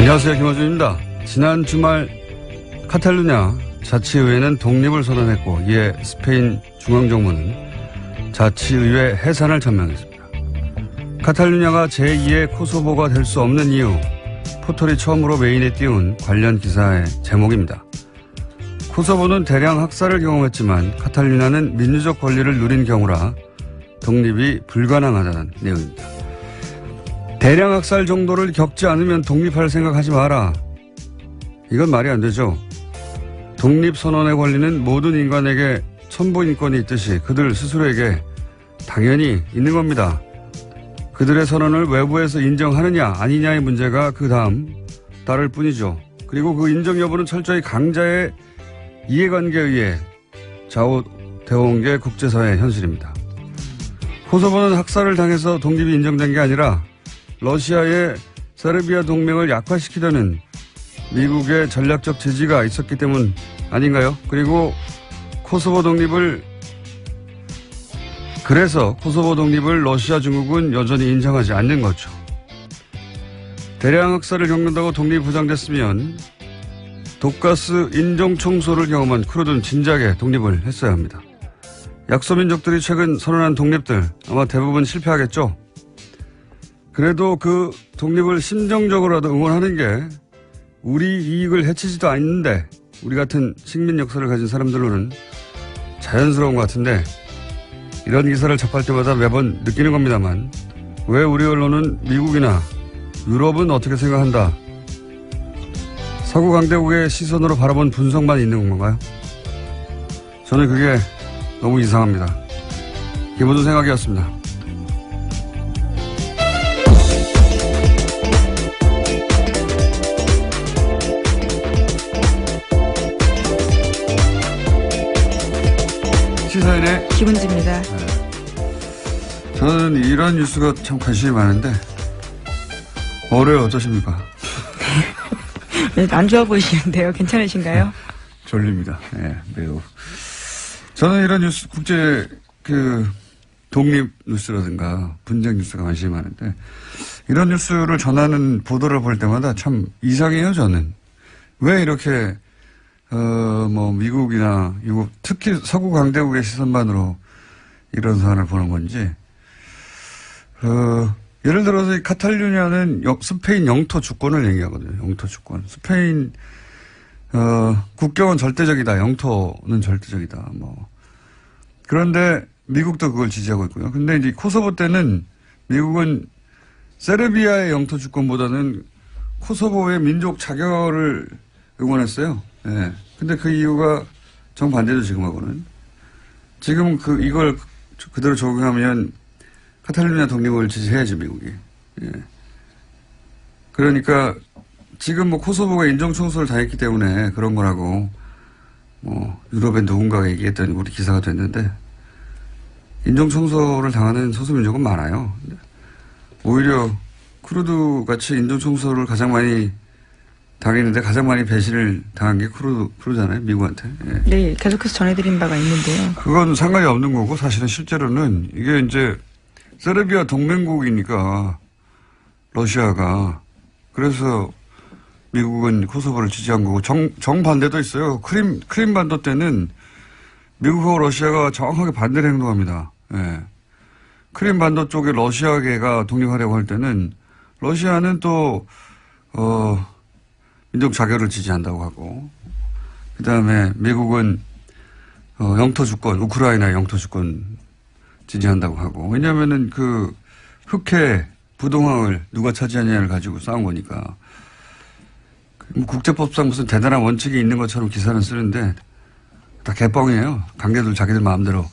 안녕하세요. 김어준입니다. 지난 주말 카탈루냐 자치의회는 독립을 선언했고 이에 스페인 중앙정부는 자치의회 해산을 전명했습니다. 카탈루냐가 제2의 코소보가 될 수 없는 이유, 포털이 처음으로 메인에 띄운 관련 기사의 제목입니다. 코소보는 대량 학살을 경험했지만 카탈루냐는 민주적 권리를 누린 경우라 독립이 불가능하다는 내용입니다. 대량 학살 정도를 겪지 않으면 독립할 생각하지 마라. 이건 말이 안 되죠. 독립선언의 권리는 모든 인간에게 천부 인권이 있듯이 그들 스스로에게 당연히 있는 겁니다. 그들의 선언을 외부에서 인정하느냐 아니냐의 문제가 그 다음 따를 뿐이죠. 그리고 그 인정 여부는 철저히 강자의 이해관계에 의해 좌우되어 온 게 국제사회의 현실입니다. 코소보는 학살을 당해서 독립이 인정된 게 아니라 러시아의 세르비아 동맹을 약화시키려는 미국의 전략적 지지가 있었기 때문 아닌가요? 그리고 그래서 코소보 독립을 러시아 중국은 여전히 인정하지 않는 거죠. 대량 학살을 겪는다고 독립이 보장됐으면 독가스 인종청소를 경험한 쿠르드는 진작에 독립을 했어야 합니다. 약소민족들이 최근 선언한 독립들 아마 대부분 실패하겠죠. 그래도 그 독립을 심정적으로라도 응원하는 게 우리 이익을 해치지도 않는데 우리 같은 식민 역사를 가진 사람들로는 자연스러운 것 같은데 이런 기사를 접할 때마다 매번 느끼는 겁니다만 왜 우리 언론은 미국이나 유럽은 어떻게 생각한다. 서구 강대국의 시선으로 바라본 분석만 있는 건가요? 저는 그게 너무 이상합니다. 김어준 생각이었습니다. 시사인의 김은지입니다. 네. 저는 이런 뉴스가 참 관심이 많은데 올해 어떠십니까? 안 좋아 보이시는데요. 괜찮으신가요? 졸립니다. 네, 매우. 저는 이런 뉴스, 국제 독립 뉴스라든가 분쟁 뉴스가 관심이 많은데 이런 뉴스를 전하는 보도를 볼 때마다 참 이상해요. 저는 왜 이렇게 미국이나 유럽, 특히 서구 강대국의 시선만으로 이런 사안을 보는 건지, 예를 들어서 이 카탈루냐는 스페인 영토 주권을 얘기하거든요. 영토 주권. 스페인, 국경은 절대적이다. 영토는 절대적이다. 그런데 미국도 그걸 지지하고 있고요. 근데 이제 코소보 때는 미국은 세르비아의 영토 주권보다는 코소보의 민족 자결을 응원했어요. 네. 근데 그 이유가 정반대죠, 지금하고는. 지금 이걸 그대로 적용하면 카탈루냐 독립을 지지해야지, 미국이. 예. 그러니까 지금 코소보가 인종청소를 당했기 때문에 그런 거라고 유럽의 누군가가 얘기했더니 우리 기사가 됐는데 인종청소를 당하는 소수민족은 많아요. 오히려 쿠르드 같이 인종청소를 가장 많이 당했는데 가장 많이 배신을 당한 게 쿠르드잖아요, 미국한테. 예. 네, 계속해서 전해드린 바가 있는데요. 그건 상관이 없는 거고 사실은 실제로는 이게 이제 세르비아 동맹국이니까 러시아가 그래서 미국은 코소보를 지지한 거고 정반대도 있어요. 크림 반도 때는 미국하고 러시아가 정확하게 반대로 행동합니다. 예. 크림 반도 쪽에 러시아계가 독립하려고 할 때는 러시아는 또 민족 자결을 지지한다고 하고, 그 다음에 미국은 영토 주권, 우크라이나 영토 주권 지지한다고 하고, 왜냐하면은 흑해 부동항을 누가 차지하냐를 가지고 싸운 거니까. 국제법상 무슨 대단한 원칙이 있는 것처럼 기사는 쓰는데 다 개뻥이에요. 관계들 자기들 마음대로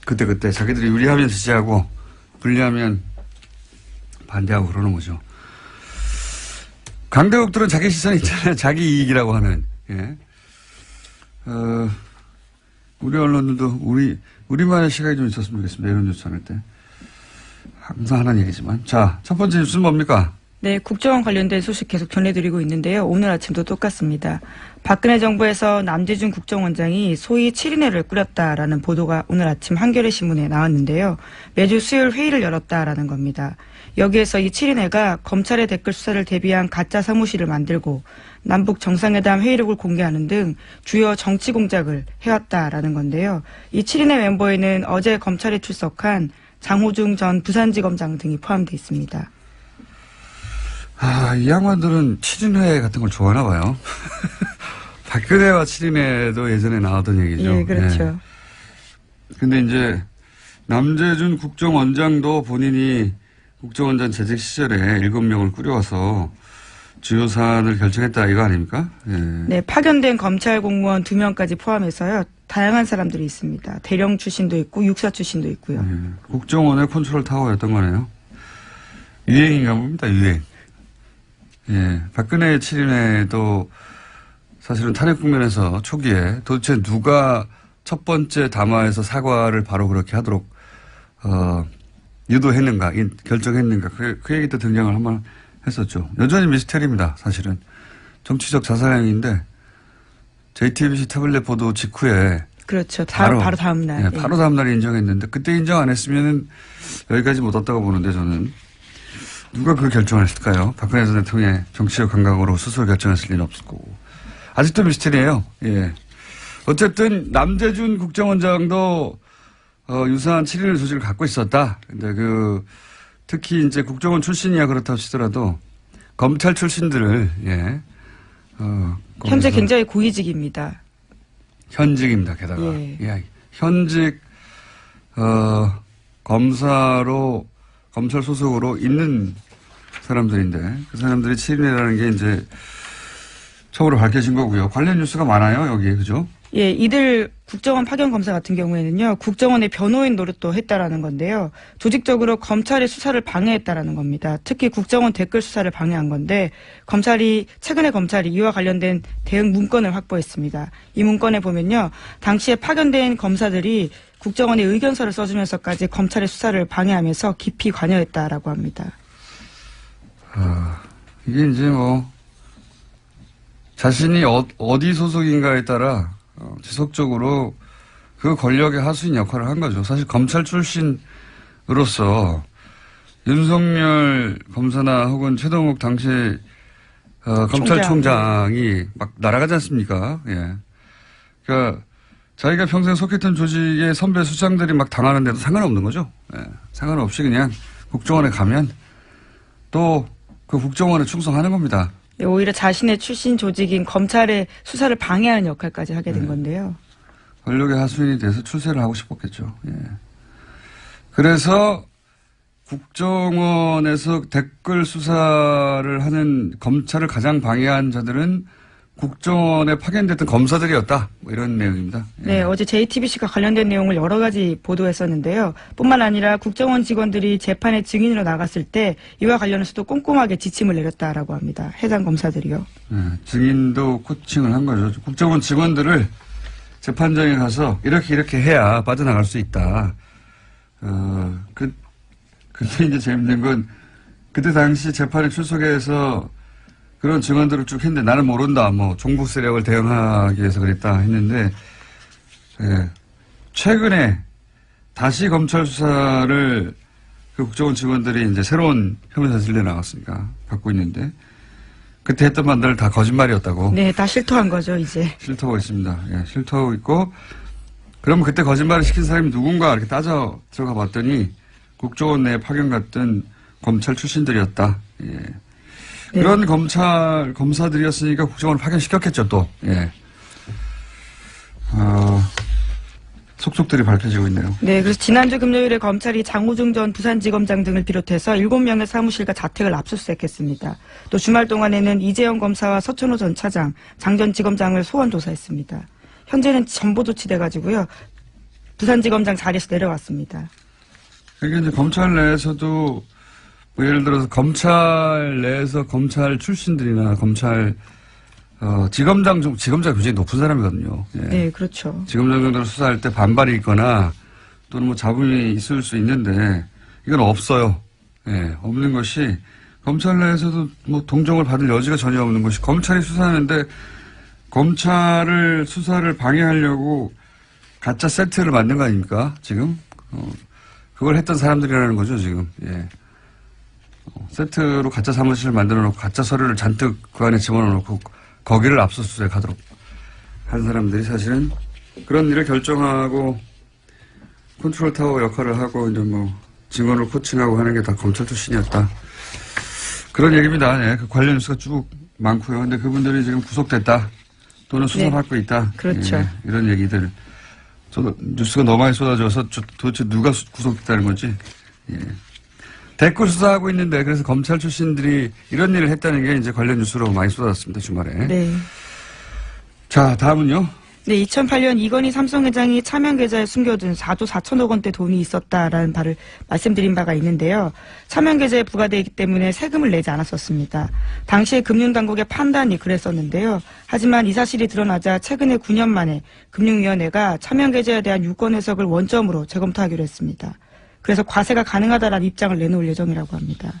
그때 자기들이 유리하면 지지하고 불리하면 반대하고 그러는 거죠. 강대국들은 자기 시선이 있잖아요. 자기 이익이라고 하는. 예. 우리 언론들도 우리만의 시각이 좀 있었으면 좋겠습니다. 이런 뉴스 전할 때. 항상 하는 얘기지만. 자, 첫 번째 뉴스는 뭡니까? 네, 국정원 관련된 소식 계속 전해드리고 있는데요. 오늘 아침도 똑같습니다. 박근혜 정부에서 남재준 국정원장이 소위 7인회를 꾸렸다라는 보도가 오늘 아침 한겨레 신문에 나왔는데요. 매주 수요일 회의를 열었다라는 겁니다. 여기에서 이 7인회가 검찰의 댓글 수사를 대비한 가짜 사무실을 만들고 남북 정상회담 회의록을 공개하는 등 주요 정치 공작을 해왔다라는 건데요. 이 7인회 멤버에는 어제 검찰에 출석한 장호중 전 부산지검장 등이 포함되어 있습니다. 이 양반들은 7인회 같은 걸 좋아하나 봐요. 박근혜와 7인회도 예전에 나왔던 얘기죠. 예, 그렇죠. 근데 이제 남재준 국정원장도 본인이 국정원장 재직 시절에 7명을 꾸려와서 주요 사안을 결정했다 이거 아닙니까? 예. 네, 파견된 검찰 공무원 2명까지 포함해서요. 다양한 사람들이 있습니다. 대령 출신도 있고 육사 출신도 있고요. 국정원의 컨트롤 타워였던 거네요. 유행인가 봅니다. 유행. 예, 박근혜 7인회도 사실은 탄핵 국면에서 초기에 도대체 누가 첫 번째 담화에서 사과를 바로 그렇게 하도록 유도했는가, 결정했는가 그 얘기 때 등장을 한번 했었죠. 여전히 미스테리입니다. 사실은 정치적 자살행위인데 JTBC 태블릿 보도 직후에 그렇죠. 바로 다음 날. 네, 바로 다음 날에 인정했는데 그때 인정 안 했으면 여기까지 못 왔다고 보는데 저는 누가 그 결정을 했을까요? 박근혜 전 대통령의 정치적 감각으로 스스로 결정했을 리는 없을 거고. 아직도 미스테리예요. 예. 어쨌든 남재준 국정원장도 유사한 7인회 소식을 갖고 있었다. 근데 특히 이제 국정원 출신이야 그렇다고 치더라도 검찰 출신들을 현재 굉장히 고위직입니다. 현직입니다. 게다가 현직 검찰 소속으로 있는 사람들인데 그 사람들이 7인회라는 게 이제 처음으로 밝혀진 거고요. 관련 뉴스가 많아요. 여기에 그죠? 예, 이들 국정원 파견 검사 같은 경우에는요. 국정원의 변호인 노릇도 했다라는 건데요. 조직적으로 검찰의 수사를 방해했다라는 겁니다. 특히 국정원 댓글 수사를 방해한 건데 최근에 검찰이 이와 관련된 대응 문건을 확보했습니다. 이 문건에 보면요. 당시에 파견된 검사들이 국정원의 의견서를 써주면서까지 검찰의 수사를 방해하면서 깊이 관여했다라고 합니다. 이게 이제 자신이 어디 소속인가에 따라 지속적으로 그 권력의 하수인 역할을 한 거죠. 사실 검찰 출신으로서 윤석열 검사나 혹은 최동욱 당시 검찰총장이 막 날아가지 않습니까? 예. 그러니까 자기가 평생 속했던 조직의 선배 수장들이 막 당하는데도 상관없는 거죠. 예. 상관없이 그냥 국정원에 가면 또 그 국정원에 충성하는 겁니다. 네, 오히려 자신의 출신 조직인 검찰의 수사를 방해하는 역할까지 하게 된 건데요. 권력의 하수인이 돼서 출세를 하고 싶었겠죠. 예. 그래서 국정원에서 댓글 수사를 하는 검찰을 가장 방해한 자들은 국정원에 파견됐던 검사들이었다. 이런 내용입니다. 예. 네, 어제 JTBC가 관련된 내용을 여러 가지 보도했었는데요. 뿐만 아니라 국정원 직원들이 재판에 증인으로 나갔을 때 이와 관련해서도 꼼꼼하게 지침을 내렸다라고 합니다. 해당 검사들이요. 네, 증인도 코칭을 한 거죠. 국정원 직원들을 재판장에 가서 이렇게 해야 빠져나갈 수 있다. 근데 이제 재밌는 건 그때 당시 재판에 출석해서 그런 증언들을 쭉 했는데 나는 모른다. 종북 세력을 대응하기 위해서 그랬다 했는데 최근에 다시 검찰 수사를 그 국정원 직원들이 이제 새로운 혐의 사실에 나왔으니까 받고 있는데 그때 했던 말들 다 거짓말이었다고. 네, 다 실토한 거죠 이제. 실토하고 있습니다. 예, 실토하고 있고 그러면 그때 거짓말을 시킨 사람이 누군가 이렇게 따져 들어가 봤더니 국정원 내에 파견 갔던 검찰 출신들이었다. 예. 네. 그런 검사들이었으니까 국정원을 파견시켰겠죠, 또. 예. 속속들이 밝혀지고 있네요. 네, 그래서 지난주 금요일에 검찰이 장호중 전 부산지검장 등을 비롯해서 7명의 사무실과 자택을 압수수색했습니다. 또 주말 동안에는 이재영 검사와 서천호 전 차장, 장 전 지검장을 소환 조사했습니다. 현재는 전보 조치돼가지고요. 부산지검장 자리에서 내려왔습니다. 그러니까 이제 검찰 내에서도 예를 들어서 검찰 내에서 검찰 출신들이나 검찰 지검장 굉장히 높은 사람이거든요. 예. 네, 그렇죠. 지검장 정도로 수사할 때 반발이 있거나 또는 잡음이 있을 수 있는데 이건 없어요. 예, 없는 것이 검찰 내에서도 뭐 동정을 받을 여지가 전혀 없는 것이 검찰이 수사하는데 검찰을 수사를 방해하려고 가짜 세트를 만든 거 아닙니까? 지금 그걸 했던 사람들이라는 거죠 지금. 예. 세트로 가짜 사무실을 만들어 놓고 가짜 서류를 잔뜩 그 안에 집어넣어 놓고 거기를 압수수색하도록 한 사람들이 사실은 그런 일을 결정하고 컨트롤 타워 역할을 하고 이제 뭐 증언을 코칭하고 하는 게 다 검찰 출신이었다. 그런 얘기입니다. 예. 그 관련 뉴스가 쭉 많고요. 근데 그분들이 지금 구속됐다. 또는 수사받고 있다. 그렇죠. 예. 이런 얘기들. 뉴스가 너무 많이 쏟아져서 도대체 누가 구속됐다는 건지. 예. 댓글 수사하고 있는데 그래서 검찰 출신들이 이런 일을 했다는 게 이제 관련 뉴스로 많이 쏟아졌습니다. 주말에. 네. 자, 다음은요. 네, 2008년 이건희 삼성 회장이 차명 계좌에 숨겨둔 4조 4천억 원대 돈이 있었다라는 바를 말씀드린 바가 있는데요. 차명 계좌에 부과되기 때문에 세금을 내지 않았었습니다. 당시에 금융당국의 판단이 그랬었는데요. 하지만 이 사실이 드러나자 최근에 9년 만에 금융위원회가 차명 계좌에 대한 유권 해석을 원점으로 재검토하기로 했습니다. 그래서 과세가 가능하다라는 입장을 내놓을 예정이라고 합니다.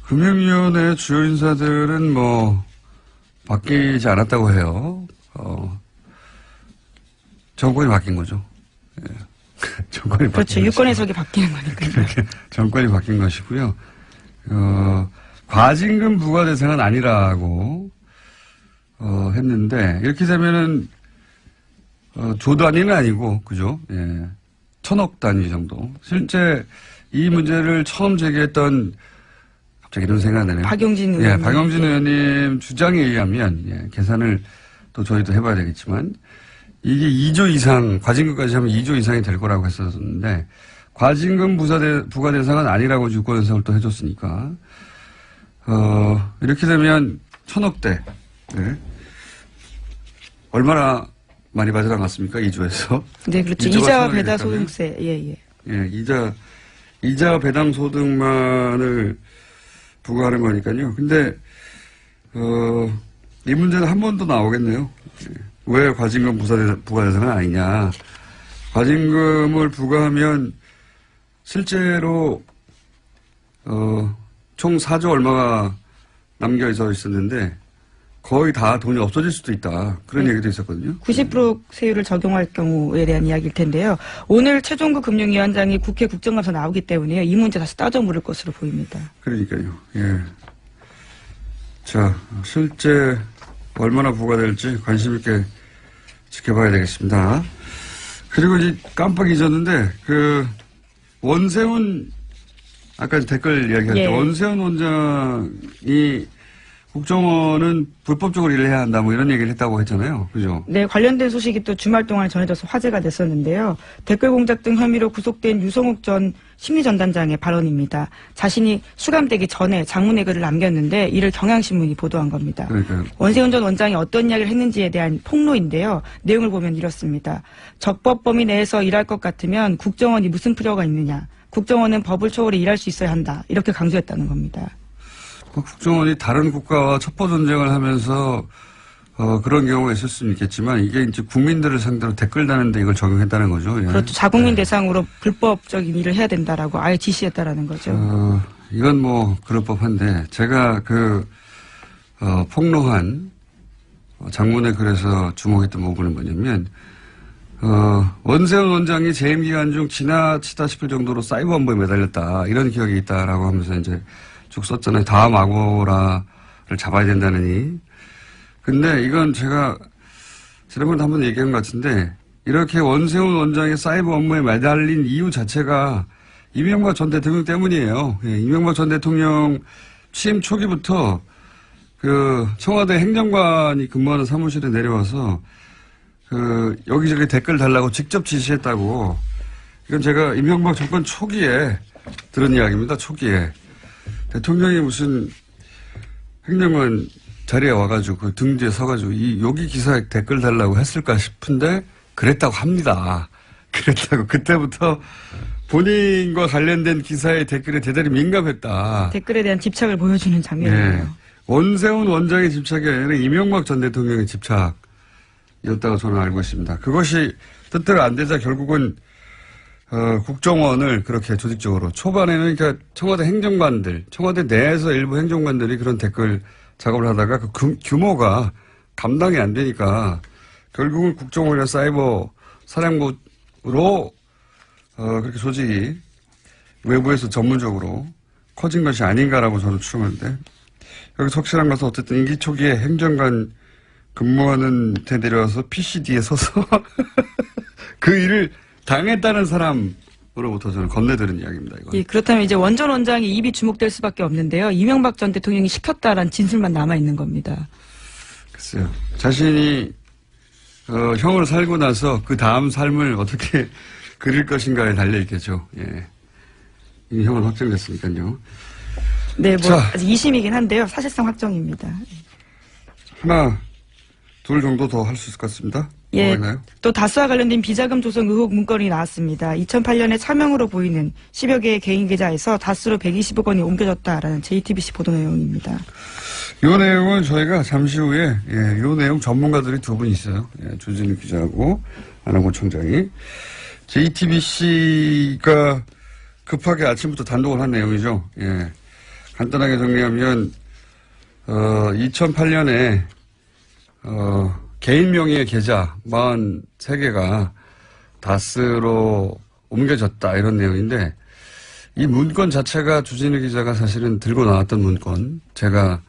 금융위원회 주요 인사들은 뭐 바뀌지 않았다고 해요. 정권이 바뀐 거죠. 예. 정권이 그렇죠. 바뀐 유권 해석이 바뀌는 거니까요. 정권이 바뀐 것이고요. 과징금 부과 대상은 아니라고 했는데 이렇게 되면은 조 단위는 아니고 그죠? 예. 1,000억 단위 정도. 실제 이 문제를 처음 제기했던 갑자기 이런 생각이 나네요. 박용진 의원님. 예, 박용진 의원님 주장에 의하면 예, 계산을 또 저희도 해봐야 되겠지만 이게 2조 이상 과징금까지 하면 2조 이상이 될 거라고 했었는데 과징금 부과 대상은 아니라고 유권 해석을 또 해줬으니까 이렇게 되면 1,000억대 네. 얼마나 많이 빠져나갔습니까? 2조에서. 네, 그렇죠. 이자와 배당 소득세. 예. 예, 이자 배당 소득만을 부과하는 거니까요. 근데 이 문제는 한 번 더 나오겠네요. 왜 과징금 부과 대상은 아니냐. 과징금을 부과하면 실제로 총 4조 얼마가 남겨져 있었는데 거의 다 돈이 없어질 수도 있다. 그런 얘기도 있었거든요. 90% 세율을 적용할 경우에 대한 이야기일 텐데요. 오늘 최종구 금융위원장이 국회 국정감사 나오기 때문에 이 문제 다시 따져 물을 것으로 보입니다. 그러니까요. 예. 자, 실제 얼마나 부과될지 관심 있게 지켜봐야 되겠습니다. 그리고 이제 깜빡 잊었는데 원세훈 아까 댓글 이야기할 때 원세훈 원장이 국정원은 불법적으로 일을 해야 한다 뭐 이런 얘기를 했다고 했잖아요. 그죠? 네. 관련된 소식이 또 주말 동안 전해져서 화제가 됐었는데요. 댓글 공작 등 혐의로 구속된 유성욱 전 심리전단장의 발언입니다. 자신이 수감되기 전에 장문의 글을 남겼는데 이를 경향신문이 보도한 겁니다. 그러니까요. 원세훈 전 원장이 어떤 이야기를 했는지에 대한 폭로인데요. 내용을 보면 이렇습니다. 적법 범위 내에서 일할 것 같으면 국정원이 무슨 필요가 있느냐. 국정원은 법을 초월해 일할 수 있어야 한다. 이렇게 강조했다는 겁니다. 국정원이 다른 국가와 첩보 전쟁을 하면서 그런 경우가 있을 수는 있겠지만 이게 이제 국민들을 상대로 댓글 다는데 이걸 적용했다는 거죠. 예. 그렇죠. 자국민 대상으로 불법적인 일을 해야 된다라고 아예 지시했다라는 거죠. 이건 뭐 그럴 법한데 제가 폭로한 장문의 글에서 주목했던 부분은 뭐냐면 원세훈 원장이 재임 기간 중 지나치다 싶을 정도로 사이버 업무에 매달렸다 이런 기억이 있다라고 하면서 이제 쭉 썼잖아요. 다음 아고라를 잡아야 된다느니. 근데 이건 제가 지난번에 한번 얘기한 것 같은데 이렇게 원세훈 원장의 사이버 업무에 매달린 이유 자체가 이명박 전 대통령 때문이에요. 예, 이명박 전 대통령 취임 초기부터 청와대 행정관이 근무하는 사무실에 내려와서 여기저기 댓글 달라고 직접 지시했다고. 이건 제가 이명박 정권 초기에 들은 이야기입니다. 초기에. 대통령이 무슨 행정관 자리에 와가지고 등 뒤에 서가지고 여기 기사에 댓글 달라고 했을까 싶은데 그랬다고 합니다. 그랬다고 그때부터 본인과 관련된 기사의 댓글에 대단히 민감했다. 댓글에 대한 집착을 보여주는 장면이에요. 네. 원세훈 원장의 집착이 아니라 이명박 전 대통령의 집착이었다고 저는 알고 있습니다. 그것이 뜻대로 안 되자 결국은 국정원을 그렇게 조직적으로 초반에는 그러니까 청와대 행정관들, 청와대 내에서 일부 행정관들이 그런 댓글 작업을 하다가 그 규모가 감당이 안 되니까 결국은 국정원이나 사이버 사령부로 그렇게 조직이 외부에서 전문적으로 커진 것이 아닌가라고 저는 추정하는데 여기 확실한 것은 어쨌든 임기 초기에 행정관 근무하는 데 내려와서 PCD에 서서 그 일을 당했다는 사람으로부터 저는 건네들은 이야기입니다. 이건. 예, 그렇다면 이제 원전 원장이 입이 주목될 수밖에 없는데요. 이명박 전 대통령이 시켰다라는 진술만 남아 있는 겁니다. 글쎄요. 자신이 형을 살고 나서 그 다음 삶을 어떻게 그릴 것인가에 달려있겠죠. 예. 이 형은 확정됐으니까요. 네, 뭐 자. 아직 2심이긴 한데요. 사실상 확정입니다. 하나, 둘 정도 더 할 수 있을 것 같습니다. 예, 뭐가 있나요? 또 다스와 관련된 비자금 조성 의혹 문건이 나왔습니다. 2008년에 차명으로 보이는 10여 개의 개인 계좌에서 다스로 120억 원이 옮겨졌다라는 JTBC 보도 내용입니다. 이 내용은 저희가 잠시 후에 이 내용 전문가들이 두 분 있어요. 조진우 기자하고 안하고 총장이. JTBC가 급하게 아침부터 단독을 한 내용이죠. 예. 간단하게 정리하면 2008년에 개인 명의의 계좌 43개가 다스로 옮겨졌다 이런 내용인데 이 문건 자체가 주진우 기자가 사실은 들고 나왔던 문건 제가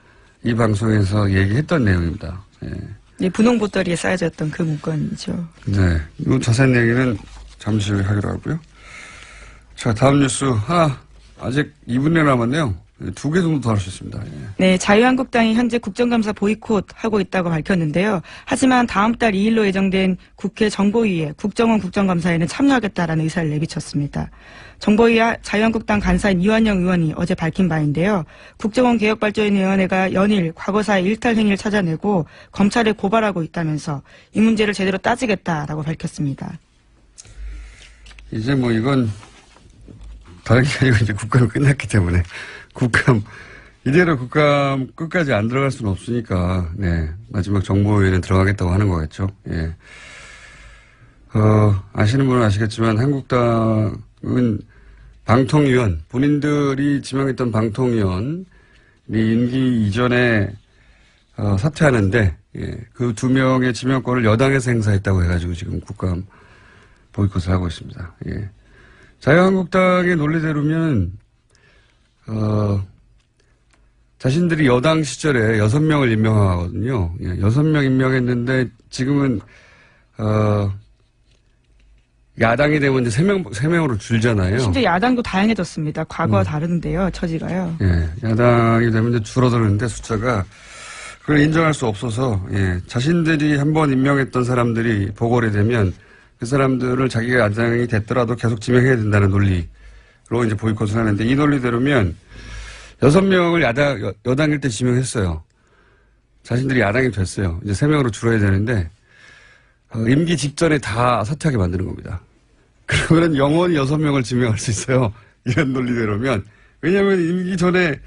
이 방송에서 얘기했던 내용입니다. 예. 네, 분홍 보따리에 쌓여졌던 그 문건이죠. 네, 이 자세한 얘기는 잠시 후에 하기로 하고요. 자, 다음 뉴스 하나 아직 2분에 남았네요. 2개 정도 더 할 수 있습니다. 예. 네, 자유한국당이 현재 국정감사 보이콧하고 있다고 밝혔는데요. 하지만 다음 달 2일로 예정된 국회 정보위에 국정원 국정감사에는 참여하겠다라는 의사를 내비쳤습니다. 정보위 자유한국당 간사인 이완영 의원이 어제 밝힌 바인데요. 국정원 개혁발전위원회가 연일 과거사의 일탈 행위를 찾아내고 검찰에 고발하고 있다면서 이 문제를 제대로 따지겠다라고 밝혔습니다. 이제 뭐 이건 다른 게 아니고 이제 국감이 끝났기 때문에 이대로 국감 끝까지 안 들어갈 수는 없으니까, 네. 마지막 정보위에는 들어가겠다고 하는 거겠죠. 예. 아시는 분은 아시겠지만 한국당은 방통위원, 본인들이 지명했던 방통위원이 임기 이전에, 사퇴하는데, 예. 그 2명의 지명권을 여당에서 행사했다고 해가지고 지금 국감 보이콧을 하고 있습니다. 예. 자유한국당의 논리대로면, 자신들이 여당 시절에 6명을 임명하거든요. 예, 6명 임명했는데 지금은, 야당이 되면 이제 3명으로 줄잖아요. 심지어 야당도 다양해졌습니다. 과거와 다른데요, 처지가요. 예, 야당이 되면 이제 줄어드는데 숫자가 그걸 인정할 수 없어서, 예, 자신들이 한번 임명했던 사람들이 보궐이 되면 그 사람들을 자기가 야당이 됐더라도 계속 지명해야 된다는 논리로 이제 보이콧을 하는데 이 논리대로면 6명을 여당일 때 지명했어요. 자신들이 야당이 됐어요. 이제 3명으로 줄어야 되는데, 임기 직전에 다 사퇴하게 만드는 겁니다. 그러면 영원히 6명을 지명할 수 있어요. 이런 논리대로면. 왜냐하면 임기 전에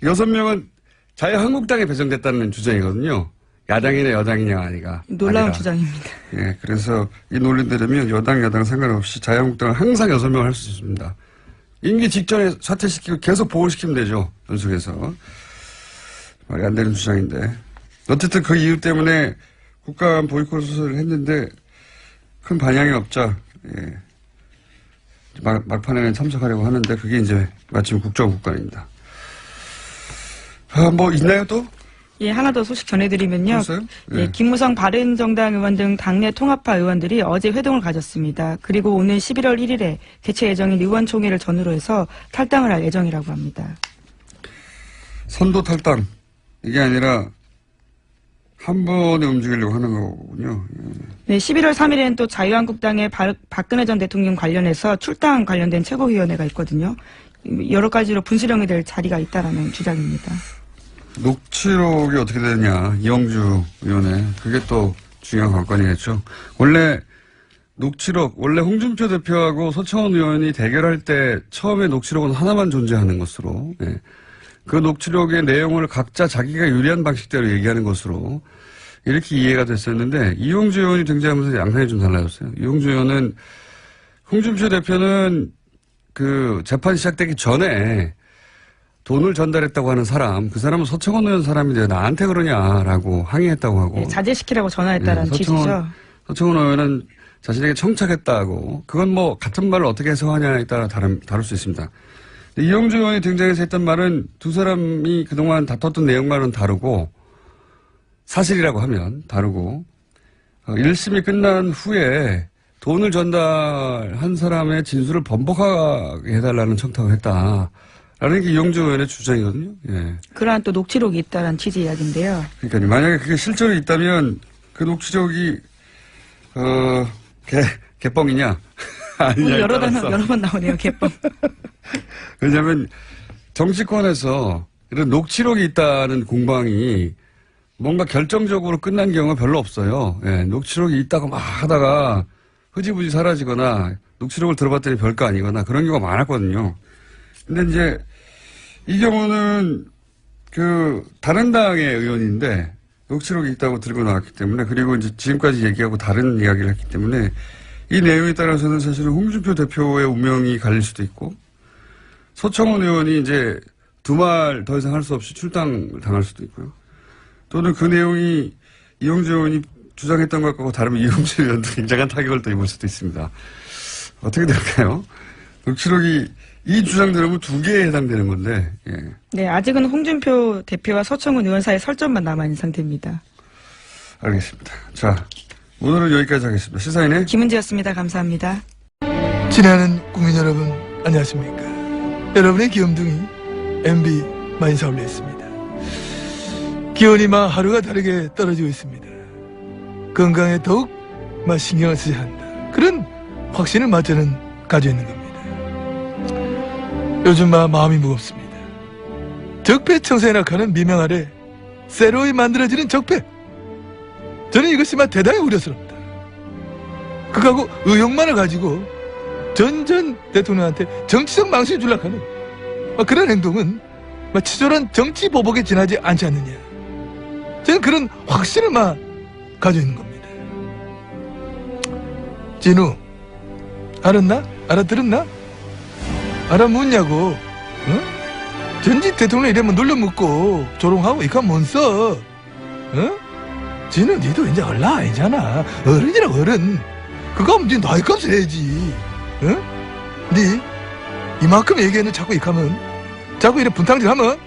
6명은 자유한국당에 배정됐다는 주장이거든요. 야당이냐 여당이냐 아니가. 놀라운 아니라. 주장입니다. 예, 그래서 이 논리대로면 여당 상관없이 자유한국당은 항상 6명을 할 수 있습니다. 임기 직전에 사퇴시키고 계속 보궐시키면 되죠. 연속해서. 말이 안 되는 주장인데. 어쨌든 그 이유 때문에 국감 보이콧을 했는데 큰 반향이 없자, 예. 막판에는 참석하려고 하는데 그게 이제 마침 국정국감입니다. 뭐 있나요 또? 예, 하나 더 소식 전해드리면요. 네. 예, 김무성 바른정당 의원 등 당내 통합파 의원들이 어제 회동을 가졌습니다. 그리고 오는 11월 1일에 개최 예정인 의원총회를 전후로 해서 탈당을 할 예정이라고 합니다. 선도 탈당. 이게 아니라 한 번에 움직이려고 하는 거군요. 네, 11월 3일에는 또 자유한국당의 박근혜 전 대통령 관련해서 출당 관련된 최고위원회가 있거든요. 여러 가지로 분수령이 될 자리가 있다라는 주장입니다. 녹취록이 어떻게 되느냐, 이영주 의원의. 그게 또 중요한 관건이겠죠. 원래 홍준표 대표하고 서청원 의원이 대결할 때 처음에 녹취록은 하나만 존재하는 것으로, 예. 그 녹취록의 내용을 각자 자기가 유리한 방식대로 얘기하는 것으로 이렇게 이해가 됐었는데, 이용주 의원이 등장하면서 양상이 좀 달라졌어요. 이용주 의원은 홍준표 대표는 그 재판 시작되기 전에 돈을 전달했다고 하는 사람, 그 사람은 서청원 의원 사람인데 나한테 그러냐라고 항의했다고 하고. 네, 자제시키라고 전화했다라는 취지죠. 서청원 의원은 자신에게 청착했다고. 그건 뭐 같은 말을 어떻게 해석하냐에 따라 다를 수 있습니다. 이용주 의원이 등장해서 했던 말은 두 사람이 그동안 다퉜던 내용과는 다르고 사실이라고 하면 다르고 1심이 끝난 후에 돈을 전달한 사람의 진술을 번복하게 해달라는 청탁을 했다라는 게 이용주 의원의 주장이거든요. 예. 그러한 또 녹취록이 있다는 취지 이야기인데요. 그러니까 만약에 그게 실제로 있다면 그 녹취록이 개뻥이냐 아니냐 여러 번 나오네요. 개뻥. 왜냐하면 정치권에서 이런 녹취록이 있다는 공방이 뭔가 결정적으로 끝난 경우가 별로 없어요. 예, 녹취록이 있다고 막 하다가 흐지부지 사라지거나 녹취록을 들어봤더니 별거 아니거나 그런 경우가 많았거든요. 근데 이제 이 경우는 그 다른 당의 의원인데 녹취록이 있다고 들고 나왔기 때문에 그리고 이제 지금까지 얘기하고 다른 이야기를 했기 때문에 이 내용에 따라서는 사실은 홍준표 대표의 운명이 갈릴 수도 있고 서청원 의원이 이제 두 말 더 이상 할 수 없이 출당을 당할 수도 있고요. 또는 그 내용이 이용주 의원이 주장했던 것과 다르면 이용주 의원도 굉장한 타격을 또 입을 수도 있습니다. 어떻게 될까요? 녹취록이 이 주장 들으면 두 개에 해당되는 건데. 예. 네, 아직은 홍준표 대표와 서청원 의원 사이의 설전만 남아있는 상태입니다. 알겠습니다. 자, 오늘은 여기까지 하겠습니다. 시사인의 김은지였습니다. 감사합니다. 친애하는 국민 여러분, 안녕하십니까. 여러분의 귀염둥이 MB 만사 올렸습니다. 기온이 하루가 다르게 떨어지고 있습니다. 건강에 더욱 신경을 써야 한다. 그런 확신을 저는 가지고 있는 겁니다. 요즘 마음이 무겁습니다. 적폐청산이라 하는 미명 아래 새로이 만들어지는 적폐. 저는 이것이 대단히 우려스럽다. 그하고 의욕만을 가지고 전 대통령한테 정치적 망신을 주려고 하는 그런 행동은 치졸한 정치 보복에 지나지 않지 않느냐. 저는 그런 확신을 가지고 있는 겁니다. 진우, 알았나? 알아들었나? 알아묻냐고. 응? 전직 대통령 이러면 눌러묻고 조롱하고 이거 뭔 써? 응? 진우, 니도 이제 얼라 아니잖아. 어른이라고 어른. 그거 하면 니 나이값을 해야지. 응? 니 이만큼 얘기했는 자꾸 이카면 자꾸 이래 분탕질 하면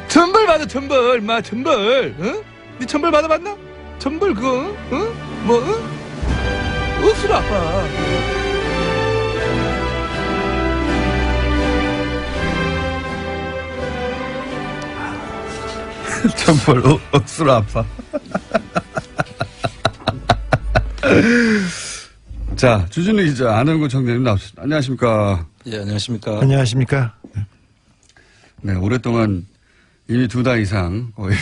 천벌 받아. 천벌. 응? 니 천벌 받아봤나? 천벌 그거 응? 억수로 아파. 천벌 억수로 아파. 자, 주진우 기자, 안원구 청장님 나오셨습니다. 안녕하십니까. 예, 안녕하십니까. 안녕하십니까. 네, 오랫동안 이미 2달 이상, 거의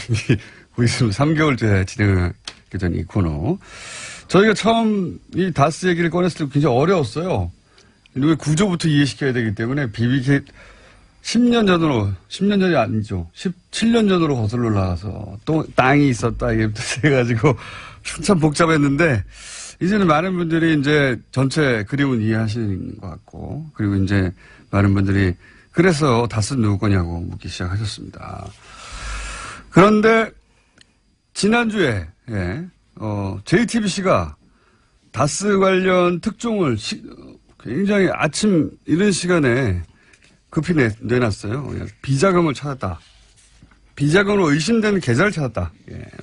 3개월째 진행하게 된 이 코너. 저희가 처음 이 다스 얘기를 꺼냈을 때 굉장히 어려웠어요. 왜 구조부터 이해시켜야 되기 때문에 비비게 10년 전이 아니죠. 17년 전으로 거슬러 올라가서 또 땅이 있었다, 이게부터 해가지고 참 복잡했는데, 이제는 많은 분들이 이제 전체 그림은 이해하시는 것 같고, 그리고 이제 많은 분들이 그래서 다스 누구 거냐고 묻기 시작하셨습니다. 그런데 지난주에 JTBC가 다스 관련 특종을 굉장히 아침 이른 시간에 급히 내놨어요. 비자금을 찾았다. 비자금으로 의심되는 계좌를 찾았다.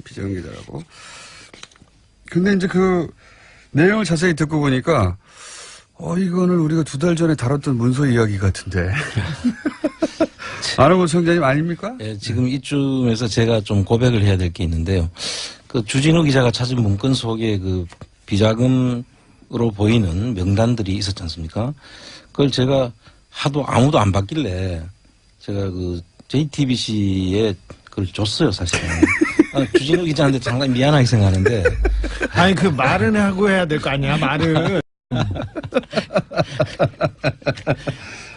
비자금 계좌라고. 근데 이제 그 내용을 자세히 듣고 보니까 이거는 우리가 2달 전에 다뤘던 문서 이야기 같은데. 안원구 청장님 아닙니까? 예, 지금 이쯤에서 제가 좀 고백을 해야 될 게 있는데요. 그 주진우 기자가 찾은 문건 속에 그 비자금으로 보이는 명단들이 있었지 않습니까? 그걸 제가 하도 아무도 안 받길래 제가 그 JTBC에 그걸 줬어요, 사실은. 주진우 기자한테 상당히 미안하게 생각하는데. 아니, 그 말은 하고 해야 될 거 아니야, 말은.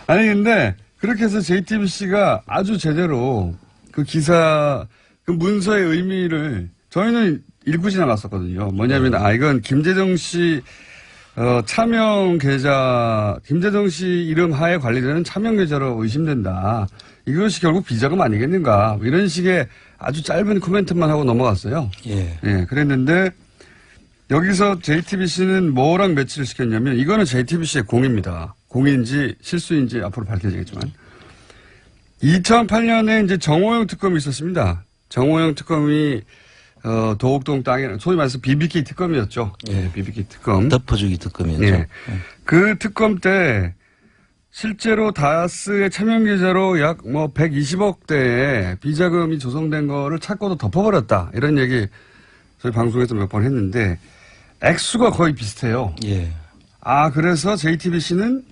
아니, 근데 그렇게 해서 JTBC가 아주 제대로 그 기사, 그 문서의 의미를 저희는 읽고 지나갔었거든요. 뭐냐면, 이건 김재정 씨 차명 계좌, 김재정 씨 이름 하에 관리되는 차명 계좌로 의심된다. 이것이 결국 비자금 아니겠는가. 이런 식의 아주 짧은 코멘트만 하고 넘어갔어요. 예. 예, 그랬는데 여기서 JTBC는 뭐랑 매치를 시켰냐면 이거는 JTBC의 공입니다. 공인지 실수인지 앞으로 밝혀지겠지만 2008년에 이제 정호영 특검이 있었습니다. 정호영 특검이 도곡동 땅에 소위 말해서 BBK 특검이었죠. 예, BBK 특검. 덮어주기 특검이었죠. 예. 그 특검 때 실제로 다스의 차명 계좌로 약 120억 대의 비자금이 조성된 거를 찾고도 덮어버렸다. 이런 얘기 저희 방송에서 몇 번 했는데 액수가 거의 비슷해요. 예. 그래서 JTBC는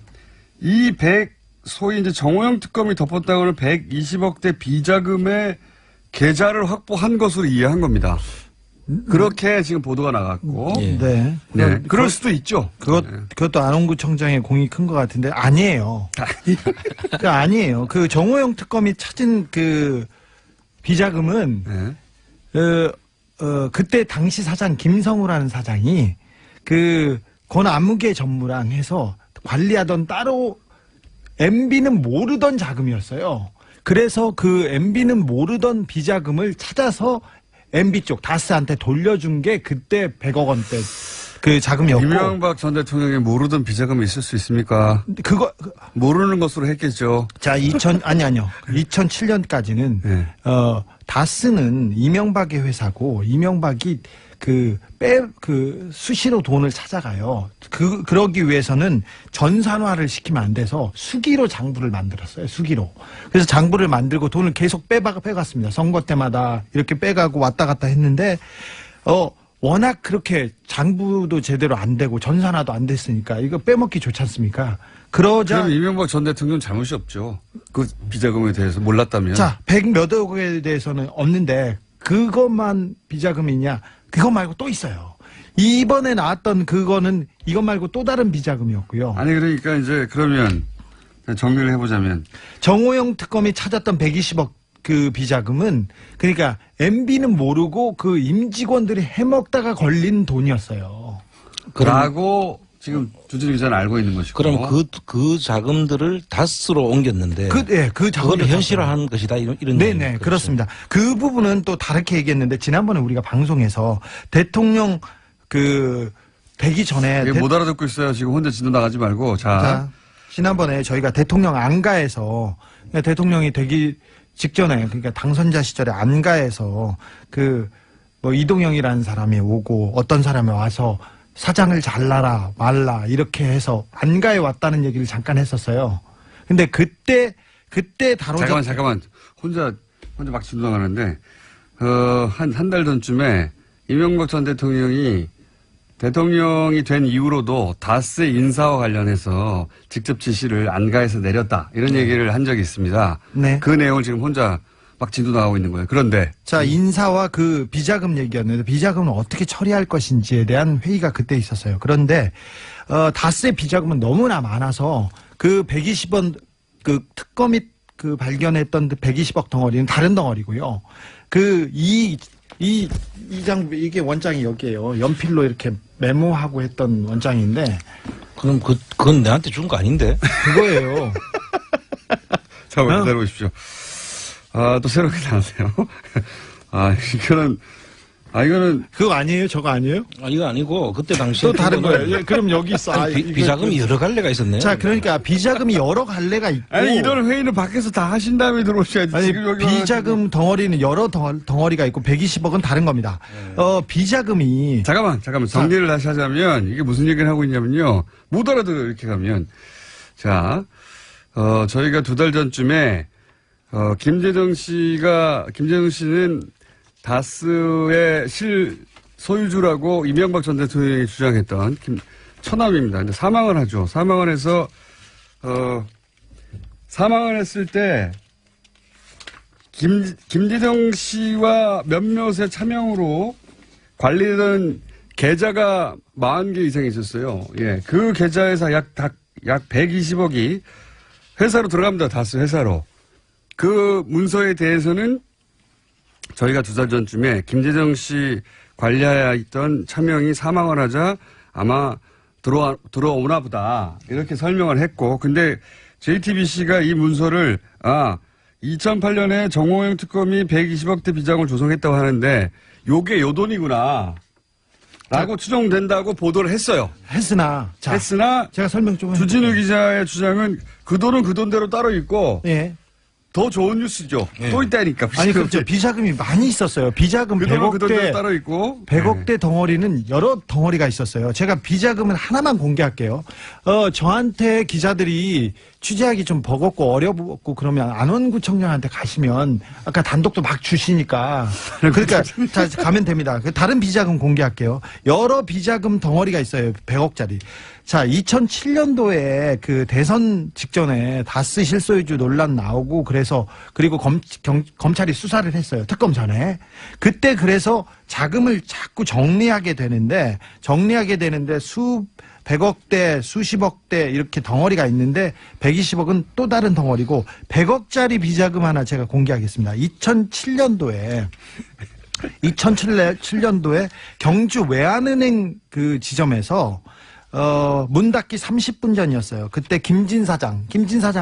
소위 이제 정호영 특검이 덮었다고는 120억 대 비자금의 계좌를 확보한 것으로 이해한 겁니다. 그렇게 지금 보도가 나갔고. 예. 네. 네. 그럴 수도 있죠. 그것도 안홍구청장의 공이 큰 것 같은데 아니에요. 아니에요. 그 정호영 특검이 찾은 그 비자금은 네. 그때 당시 사장 김성우라는 사장이 그 권안무개 전무랑 해서 관리하던 따로 MB는 모르던 자금이었어요. 그래서 그 MB는 모르던 비자금을 찾아서 MB 쪽 다스한테 돌려준 게 그때 100억 원대 그 자금이었고. 이명박 전 대통령이 모르던 비자금이 있을 수 있습니까? 모르는 것으로 했겠죠. 자, 아니요. 2007년까지는 네. 다스는 이명박의 회사고 이명박이 수시로 돈을 찾아가요. 그러기 위해서는 전산화를 시키면 안 돼서 수기로 장부를 만들었어요. 수기로. 그래서 장부를 만들고 돈을 계속 빼갔습니다. 선거 때마다 이렇게 빼가고 왔다 갔다 했는데, 워낙 그렇게 장부도 제대로 안 되고 전산화도 안 됐으니까 이거 빼먹기 좋지 않습니까? 그럼 이명박 전 대통령 잘못이 없죠. 그 비자금에 대해서 몰랐다면. 자, 100몇억에 대해서는 없는데 그것만 비자금이냐? 그것 말고 또 있어요. 이번에 나왔던 그거는 이것 말고 또 다른 비자금이었고요. 아니 그러니까 이제 그러면 정리를 해보자면 정호영 특검이 찾았던 120억 그 비자금은 그러니까 MB는 모르고 그 임직원들이 해먹다가 걸린 돈이었어요. 라고 지금 주진우 기자는 알고 있는 것이고. 그럼 그 자금들을 다스로 옮겼는데. 그 자금을 현실화한 것이다. 이런. 네네, 그렇죠. 그렇습니다. 그 부분은 또 다르게 얘기했는데 지난번에 우리가 방송에서 대통령 되기 전에. 못 알아듣고 있어요. 지금 혼자 진도 나가지 말고. 자. 지난번에 저희가 대통령 안가에서 대통령이 되기 직전에 그러니까 당선자 시절에 안가에서 이동영이라는 사람이 오고 어떤 사람이 와서 사장을 잘라라 말라 이렇게 해서 안가에 왔다는 얘기를 잠깐 했었어요. 근데 그때 잠깐만 혼자 막 진동하는데 한 달 전쯤에 이명박 전 대통령이 된 이후로도 다스 인사와 관련해서 직접 지시를 안가에서 내렸다 이런 얘기를 한 적이 있습니다. 네. 그 내용을 지금 혼자 막 진도 나가고 있는 거예요. 그런데 자, 인사와 그 비자금 얘기였는데 비자금을 어떻게 처리할 것인지에 대한 회의가 그때 있었어요. 그런데 다스의 비자금은 너무나 많아서 그 120원 그 특검이 발견했던 그 120억 덩어리는 다른 덩어리고요. 이게 원장이 여기에요. 연필로 이렇게 메모하고 했던 원장인데. 그럼 그건 내한테 준 거 아닌데? 그거예요. 잠깐만 기다려 보십시오. 또 새롭게 나왔네요. 이거는. 그거 아니에요? 저거 아니에요? 이거 아니고, 그때 당시에. 또 다른 거예요. 그럼 여기 있어. 비자금이 여러 갈래가 있었네요. 자, 그러니까 비자금이 여러 갈래가 있고. 아니, 이런 회의는 밖에서 다 하신 다음에 들어오셔야지. 아니, 지금 여기 비자금 덩어리는 여러 덩어리가 있고 120억은 다른 겁니다. 비자금이. 잠깐만. 정리를 다시 하자면, 이게 무슨 얘기를 하고 있냐면요. 못 알아들어요, 이렇게 가면. 자, 저희가 2달 전쯤에, 김재정 씨는 다스의 소유주라고 이명박 전 대통령이 주장했던 처남입니다. 근데 사망을 하죠. 사망을 해서, 사망을 했을 때, 김재정 씨와 몇몇의 차명으로 관리되던 계좌가 40개 이상 있었어요. 예. 그 계좌에서 약 120억이 회사로 들어갑니다. 다스 회사로. 그 문서에 대해서는 저희가 2달 전쯤에 김재정 씨 관리하에 있던 차명이 사망을 하자 아마 들어오나 보다. 이렇게 설명을 했고, 근데 JTBC가 이 문서를, 2008년에 정호영 특검이 120억대 비자금을 조성했다고 하는데, 요게 요 돈이구나. 라고 추정된다고 보도를 했어요. 했으나 제가 설명 좀 주진우 기자의 주장은 그 돈은 그 돈대로 따로 있고, 예. 더 좋은 뉴스죠. 또 있다니까. 아니 그렇죠. 비자금이 많이 있었어요. 비자금 그 돈은 그 돈대로 100억대 따로 있고. 100억대 덩어리는 여러 덩어리가 있었어요. 제가 비자금을 하나만 공개할게요. 저한테 기자들이 취재하기 좀 버겁고 어렵고 그러면 안원구청장한테 가시면 아까 단독도 막 주시니까 그러니까 자, 가면 됩니다. 다른 비자금 공개할게요. 여러 비자금 덩어리가 있어요. 100억짜리. 자, 2007년도에 그 대선 직전에 다스 실소유주 논란 나오고 그래서 그리고 검찰이 수사를 했어요. 특검 전에. 그때 그래서 자금을 자꾸 정리하게 되는데 백억대, 수십억대 이렇게 덩어리가 있는데 120억은 또 다른 덩어리고 100억짜리 비자금 하나 제가 공개하겠습니다. 2007년도에 경주 외환은행 그 지점에서 문 닫기 30분 전이었어요. 그때 김진 사장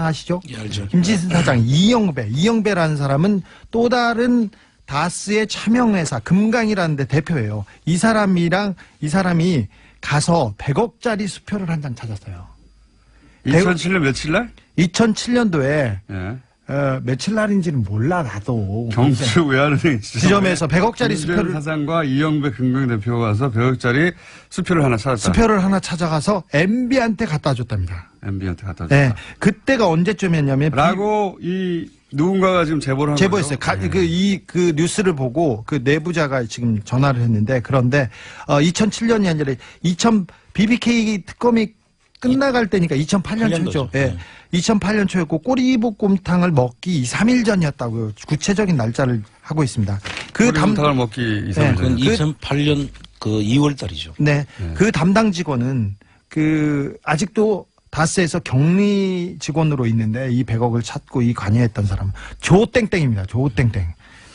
아시죠? 예, 알죠. 김진 사장 이영배라는 사람은 또 다른 다스의 차명회사 금강이라는 데 대표예요. 이 사람이 가서 100억짜리 수표를 한 장 찾았어요. 2007년 며칠 날? 2007년도에 예. 며칠 날인지는 몰라 나도. 경주 외환은행 지점에서 100억짜리 수표를 사장과 이영배 금강 대표가 와서 100억짜리 수표를 하나 찾았다. 수표를 하나 찾아가서 MB한테 갖다 줬답니다. MB한테 갖다 줬다. 네, 그때가 언제쯤이었냐면 라고 이 누군가가 지금 제보를 한 제보했어요. 거죠. 그 뉴스를 보고 그 내부자가 지금 전화를 했는데 그런데 2007년이 아니라 BBK 특검이 끝나갈 때니까 2008년 초죠. 예. 2008년 초였고 꼬리볶음탕을 먹기 2, 3일 전이었다고요. 구체적인 날짜를 하고 있습니다. 꼬리볶음탕을 먹기 2, 3일 전. 그건 2008년 그 2월 달이죠. 네. 그 담당 직원은 아직도 다스에서 격리 직원으로 있는데 이 100억을 찾고 이 관여했던 사람은 조땡땡입니다. 조땡땡.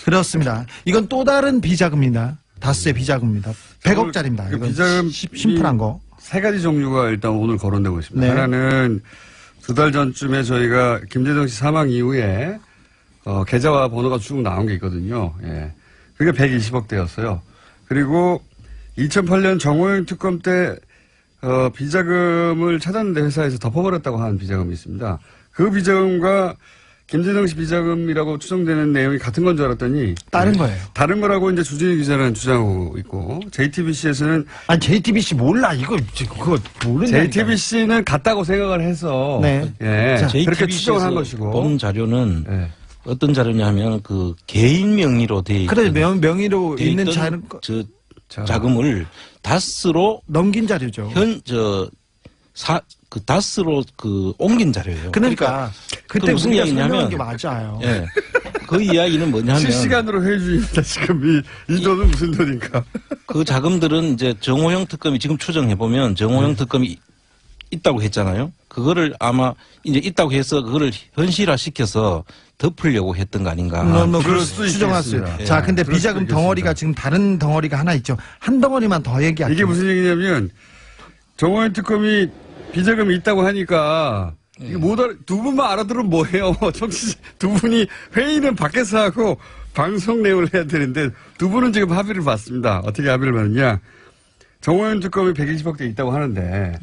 그렇습니다. 이건 또 다른 비자금입니다. 다스의 비자금입니다. 100억짜리입니다. 그 이건 비자금 심플한 거. 세 가지 종류가 일단 오늘 거론되고 있습니다. 네. 하나는 2달 전쯤에 저희가 김재정 씨 사망 이후에 계좌와 번호가 쭉 나온 게 있거든요. 예. 그게 120억대였어요. 그리고 2008년 정호영 특검 때 비자금을 찾았는데 회사에서 덮어버렸다고 하는 비자금이 있습니다. 그 비자금과 김재정 씨 비자금이라고 추정되는 내용이 같은 건 줄 알았더니 다른 거예요. 다른 거라고 이제 주진우 기자는 주장하고 있고 JTBC에서는 아니 JTBC 몰라 이거 그거 모른다니까. JTBC는 같다고 생각을 해서 네. 예, 자, 그렇게 추정을 한 것이고 본 자료는 예. 어떤 자료냐면 그 개인 명의로 돼 있는 그래 명의로 있는 자금을 다스로 넘긴 자료죠. 다스로 옮긴 자료예요. 그러니까 그때 무슨 우리가 이야기냐면 설명한 게 맞아요. 예. 그 이야기는 뭐냐면 실시간으로 회의 중입니다. 지금 이 돈은 무슨 돈인가? 그 자금들은 이제 정호영 특검이 지금 추정해 보면 정호영 특검이 있다고 했잖아요. 그거를 아마 이제 있다고 해서 그거를 현실화 시켜서 덮으려고 했던 거 아닌가. 그럴 수도 추정했어요. 있겠습니다. 자, 근데 그럴 비자금 수도 덩어리가 있겠습니다. 지금 다른 덩어리가 하나 있죠. 한 덩어리만 더 얘기할게요. 이게 무슨 얘기냐면 정호영 특검이 비자금이 있다고 하니까 이게 두 분만 알아들으면 뭐해요. 정치 두 분이 회의는 밖에서 하고 방송 내용을 해야 되는데 두 분은 지금 합의를 봤습니다. 어떻게 합의를 봤느냐. 정호영 특검이 120억대 있다고 하는데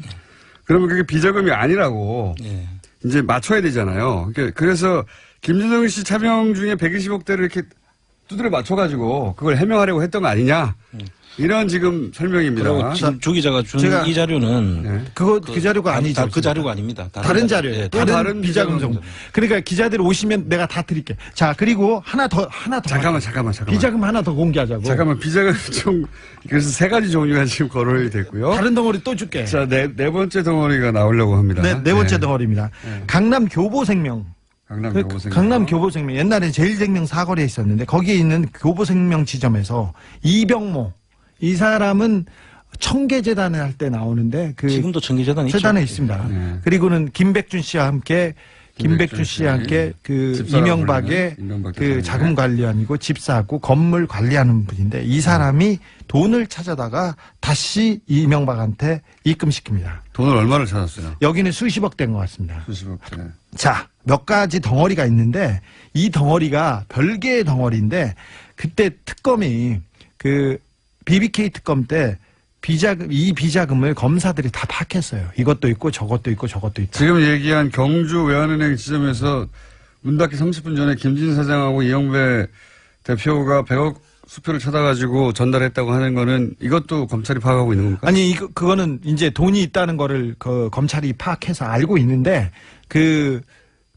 그러면 그게 비자금이 아니라고 예. 이제 맞춰야 되잖아요. 그래서 김재정 씨 차명 중에 120억대를 이렇게 두드려 맞춰가지고 그걸 해명하려고 했던 거 아니냐. 이런 지금 설명입니다. 그리고 지금 주 기자가 준 제가 이 자료는 네. 그 자료가 아니죠. 그 자료가 아닙니다. 다른 자료예요. 예, 다른 비자금 정보. 그러니까 기자들 오시면 내가 다 드릴게. 자, 그리고 하나 더. 잠깐만. 비자금 하나 더 공개하자고. 잠깐만, 비자금 그래서 세 가지 종류가 지금 거론이 됐고요. 다른 덩어리 또 줄게. 자, 네 번째 덩어리가 나오려고 합니다. 네 번째 덩어리입니다. 강남 교보생명. 강남 교보생명. 옛날에 제일생명 사거리에 있었는데 거기에 있는 교보생명 지점에서 이병모. 이 사람은 청계재단을 할 때 나오는데 지금도 청계재단이 재단에 있죠. 있습니다. 네. 그리고는 김백준 씨와 함께 김백준 씨와 함께 그 집사라고 이명박의 불리는 이명박 그 대통령의. 자금 관리원이고 집사고 건물 관리하는 분인데 이 사람이 돈을 찾아다가 다시 이명박한테 입금시킵니다. 돈을 얼마를 찾았어요? 여기는 수십억 된 것 같습니다. 수십억 대. 자, 몇 가지 덩어리가 있는데 이 덩어리가 별개의 덩어리인데 그때 특검이 그 BBK 특검 때 이 비자금을 검사들이 다 파악했어요. 이것도 있고 저것도 있고 저것도 있다. 지금 얘기한 경주 외환은행 지점에서 문 닫기 30분 전에 김진 사장하고 이영배 대표가 100억 수표를 찾아가지고 전달했다고 하는 거는 이것도 검찰이 파악하고 있는 겁니까? 아니 그거는 이제 돈이 있다는 거를 그 검찰이 파악해서 알고 있는데 그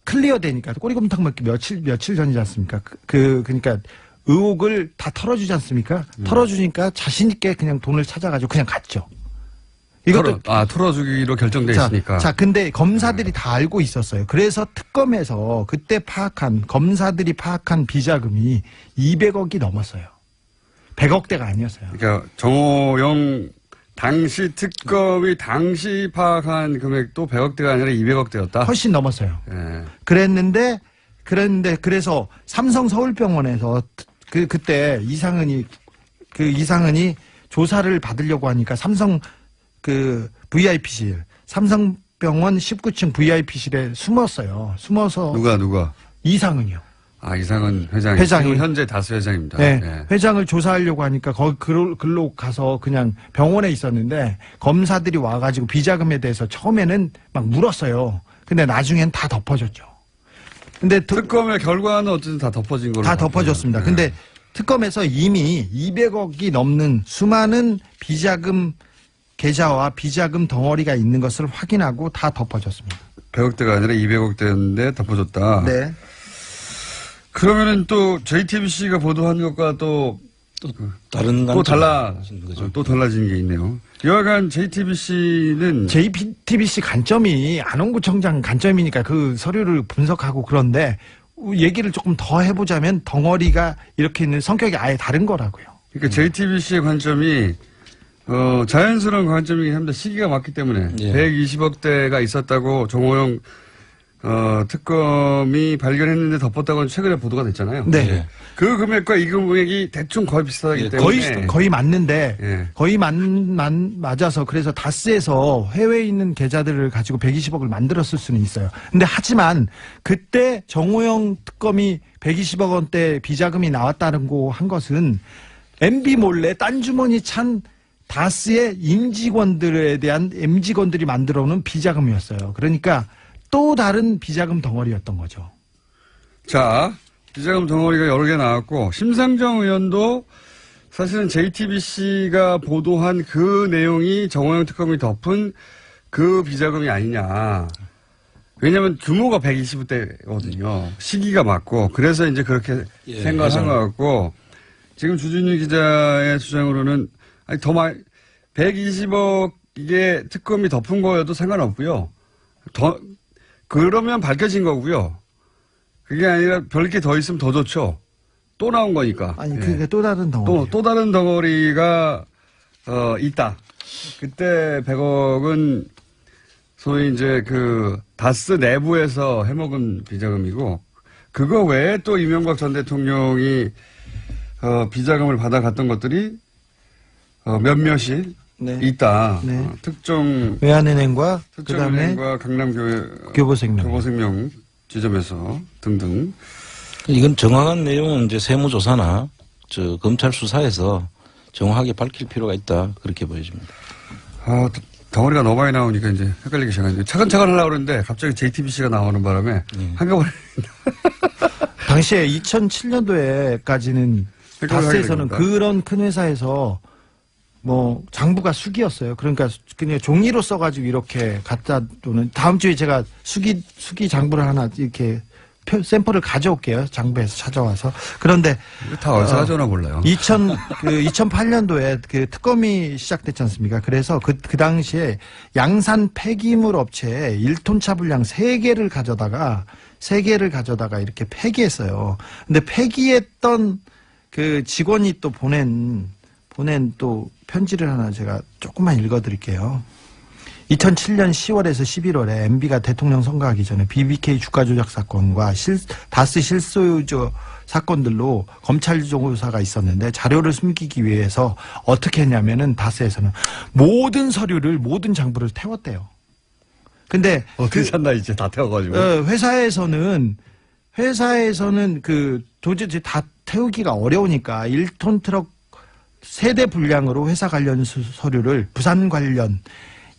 클리어 되니까 꼬리곰탕 먹기 며칠 전이지 않습니까? 그러니까 의혹을 다 털어주지 않습니까? 털어주니까 자신 있게 그냥 돈을 찾아가지고 그냥 갔죠. 이것도 털어주기로 결정돼 있으니까. 자, 근데 검사들이 다 알고 있었어요. 그래서 특검에서 그때 검사들이 파악한 비자금이 200억이 넘었어요. 100억대가 아니었어요. 그러니까 정호영 당시 특검이 당시 파악한 금액도 100억대가 아니라 200억대였다. 훨씬 넘었어요. 예. 그랬는데 그래서 삼성 서울병원에서 그때 이상은이 조사를 받으려고 하니까 삼성 그 VIP실 삼성병원 19층 VIP실에 숨었어요. 숨어서 누가? 이상은이요. 이상은 회장이. 지금 현재 다스 회장입니다. 네, 예. 회장을 조사하려고 하니까 거기 글로 가서 그냥 병원에 있었는데 검사들이 와가지고 비자금에 대해서 처음에는 막 물었어요. 근데 나중엔 다 덮어줬죠. 근데 특검의 결과는 어쨌든 다 덮어진 걸로. 다 덮어줬습니다. 네. 근데 특검에서 이미 200억이 넘는 수많은 비자금 계좌와 비자금 덩어리가 있는 것을 확인하고 다 덮어줬습니다. 100억대가 아니라 200억대였는데 덮어줬다. 네. 그러면은 또 JTBC가 보도한 것과 또 다른 또 관점인 거죠. 또 달라진 게 있네요. 여하간 JTBC는 JTBC 관점이 안원구청장 관점이니까 그 서류를 분석하고 그런데 얘기를 조금 더 해보자면 덩어리가 이렇게 있는 성격이 아예 다른 거라고요. 그러니까 JTBC의 관점이 자연스러운 관점이긴 합니다. 시기가 맞기 때문에 예. 120억대가 있었다고 정호영 특검이 발견했는데 덮었다고는 최근에 보도가 됐잖아요. 네. 예. 그 금액과 이 금액이 대충 거의 비슷하기 예, 때문에 거의 맞는데 예. 거의 맞아서 그래서 다스에서 해외에 있는 계좌들을 가지고 120억을 만들었을 수는 있어요. 근데 하지만 그때 정호영 특검이 120억 원대 비자금이 나왔다는 거 한 것은 MB 몰래 딴 주머니 찬 다스의 임직원들에 대한 임직원들이 만들어 놓은 비자금이었어요. 그러니까 또 다른 비자금 덩어리였던 거죠. 자, 비자금 덩어리가 여러 개 나왔고 심상정 의원도 사실은 JTBC가 보도한 그 내용이 정호영 특검이 덮은 그 비자금이 아니냐. 왜냐하면 규모가 120대거든요. 시기가 맞고 그래서 이제 그렇게 예, 생각한 것 같고 지금 주진우 기자의 주장으로는 120억 이게 특검이 덮은 거여도 상관없고요. 그러면 밝혀진 거고요. 그게 아니라 별게 더 있으면 더 좋죠. 또 나온 거니까. 아니 그게 또 다른 덩어리. 또 다른 덩어리가 있다. 그때 100억은 소위 이제 그 다스 내부에서 해먹은 비자금이고 그거 외에 또 이명박 전 대통령이 비자금을 받아갔던 것들이 몇몇이 네. 있다. 네. 특정 외환은행과 그다음에 특정은행과 교보생명 지점에서 등등. 이건 정확한 내용은 이제 세무조사나 검찰 수사에서 정확하게 밝힐 필요가 있다 그렇게 보여집니다. 덩어리가 너무 많이 나오니까 이제 헷갈리기 시작하는데 차근차근 하려고 그러는데 갑자기 JTBC가 나오는 바람에 한꺼번에 당시에 2007년도에까지는 다스에서는 되니까. 그런 큰 회사에서 뭐 장부가 수기였어요. 그러니까 그냥 종이로 써가지고 이렇게 갖다 두는 다음 주에 제가 수기 장부를 하나 이렇게 샘플을 가져올게요. 장부에서 찾아와서. 그런데 다 어디서 하잖아 몰라요. 2008년도에 그 특검이 시작됐지 않습니까? 그래서 그 당시에 양산 폐기물 업체에 1톤 차분량 3개를 가져다가 이렇게 폐기했어요. 근데 폐기했던 그 직원이 또 보낸 또 편지를 하나 제가 조금만 읽어드릴게요. 2007년 10월에서 11월에 MB가 대통령 선거하기 전에 BBK 주가 조작 사건과 다스 실소유주 사건들로 검찰 조사가 있었는데 자료를 숨기기 위해서 어떻게 했냐면은 다스에서는 모든 서류를 모든 장부를 태웠대요. 근데 어떻게 찾나 이제 다 태워가지고. 회사에서는 그 도저히 다 태우기가 어려우니까 1톤 트럭 세대 분량으로 회사 관련 서류를 부산 관련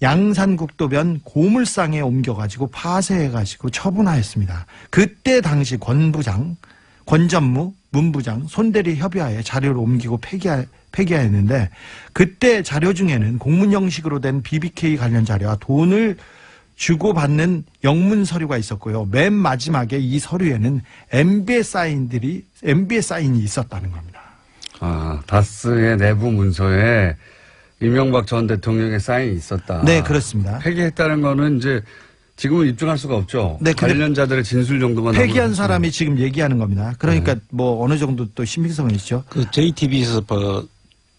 양산국도변 고물상에 옮겨가지고 파쇄해가지고 처분하였습니다. 그때 당시 권 부장, 권 전무, 문 부장, 손대리 협의하에 자료를 옮기고 폐기하였는데 그때 자료 중에는 공문 형식으로 된 BBK 관련 자료와 돈을 주고받는 영문 서류가 있었고요. 맨 마지막에 이 서류에는 MB의 사인이 있었다는 겁니다. 아, 다스의 내부 문서에 이명박 전 대통령의 사인이 있었다. 네, 그렇습니다. 폐기했다는 거는 이제 지금은 입증할 수가 없죠. 네, 근데 관련자들의 진술 정도만 폐기한 남은 사람이 지금 얘기하는 겁니다. 그러니까 뭐 어느 정도 또 신빙성은 있죠. 그 JTBC에서